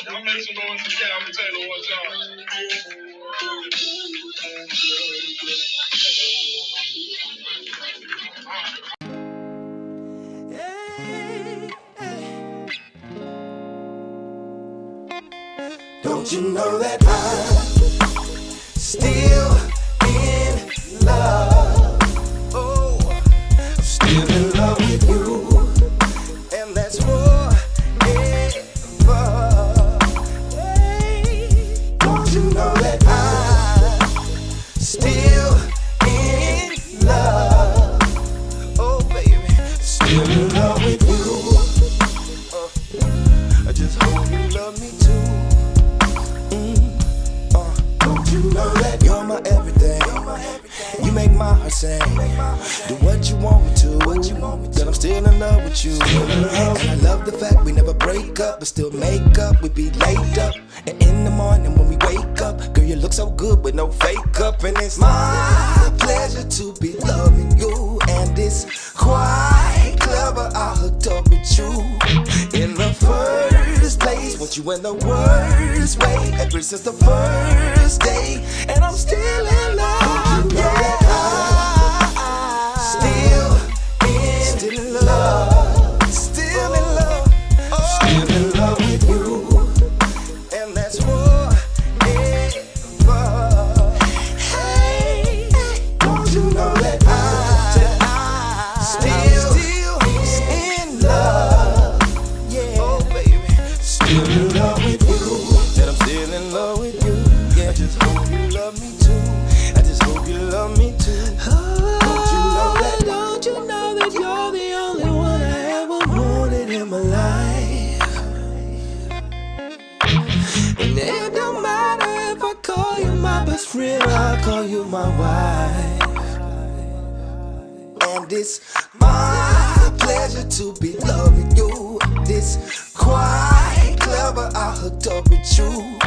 Y'all make some noise for Cal Potato, what's y'all? Don't you know that I'm still in love? Oh, I'm still in love with you, and that's forever. Hey, don't you know that I'm still in love? Oh, baby, still in love with you. I just hope you love me too. Don't you know that you're my everything? You make my heart sing. Do what you want me to. That I'm still in love with you. And I love the fact we never break up, but still make up. We be laid up, and in the morning when we wake up, girl, you look so good with no fake up. And it's my pleasure to be loving you, and it's quite clever I hooked up with you in the first place. Want you in the worst way ever since the first day, and I'm still in love. Yeah, still in love, still in love, still in love with you, and that's forever. Hey, don't you know that I'm still in love? Yeah, oh baby, still in love with you, that I'm still in love with you. Yeah, I just hope you love me too. I just hope you love me too. Don't you know that? Don't you know that you're the only one I ever wanted in my life? And it don't matter if I call you my best friend or I call you my wife. And it's my pleasure to be loving you. This quite clever I hooked up with you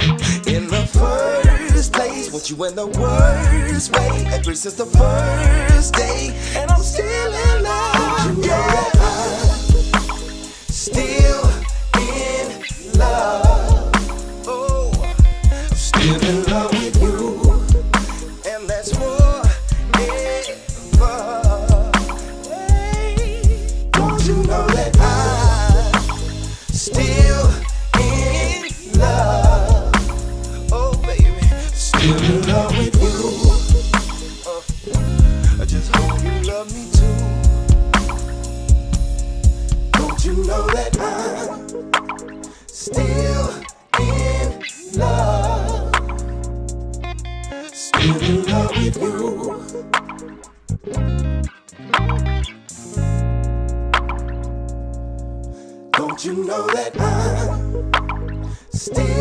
in the first place. Want you in the worst way ever since the first day, and I'm still in love. Yeah, I'm still in love. Oh, I'm still in love with you, and that's forever. Hey, don't you know that I'm still in love? Oh, baby, still in love with you. I just hope you love me too. Don't you know that I'm still in love? Still in love with you. Don't you know that I'm still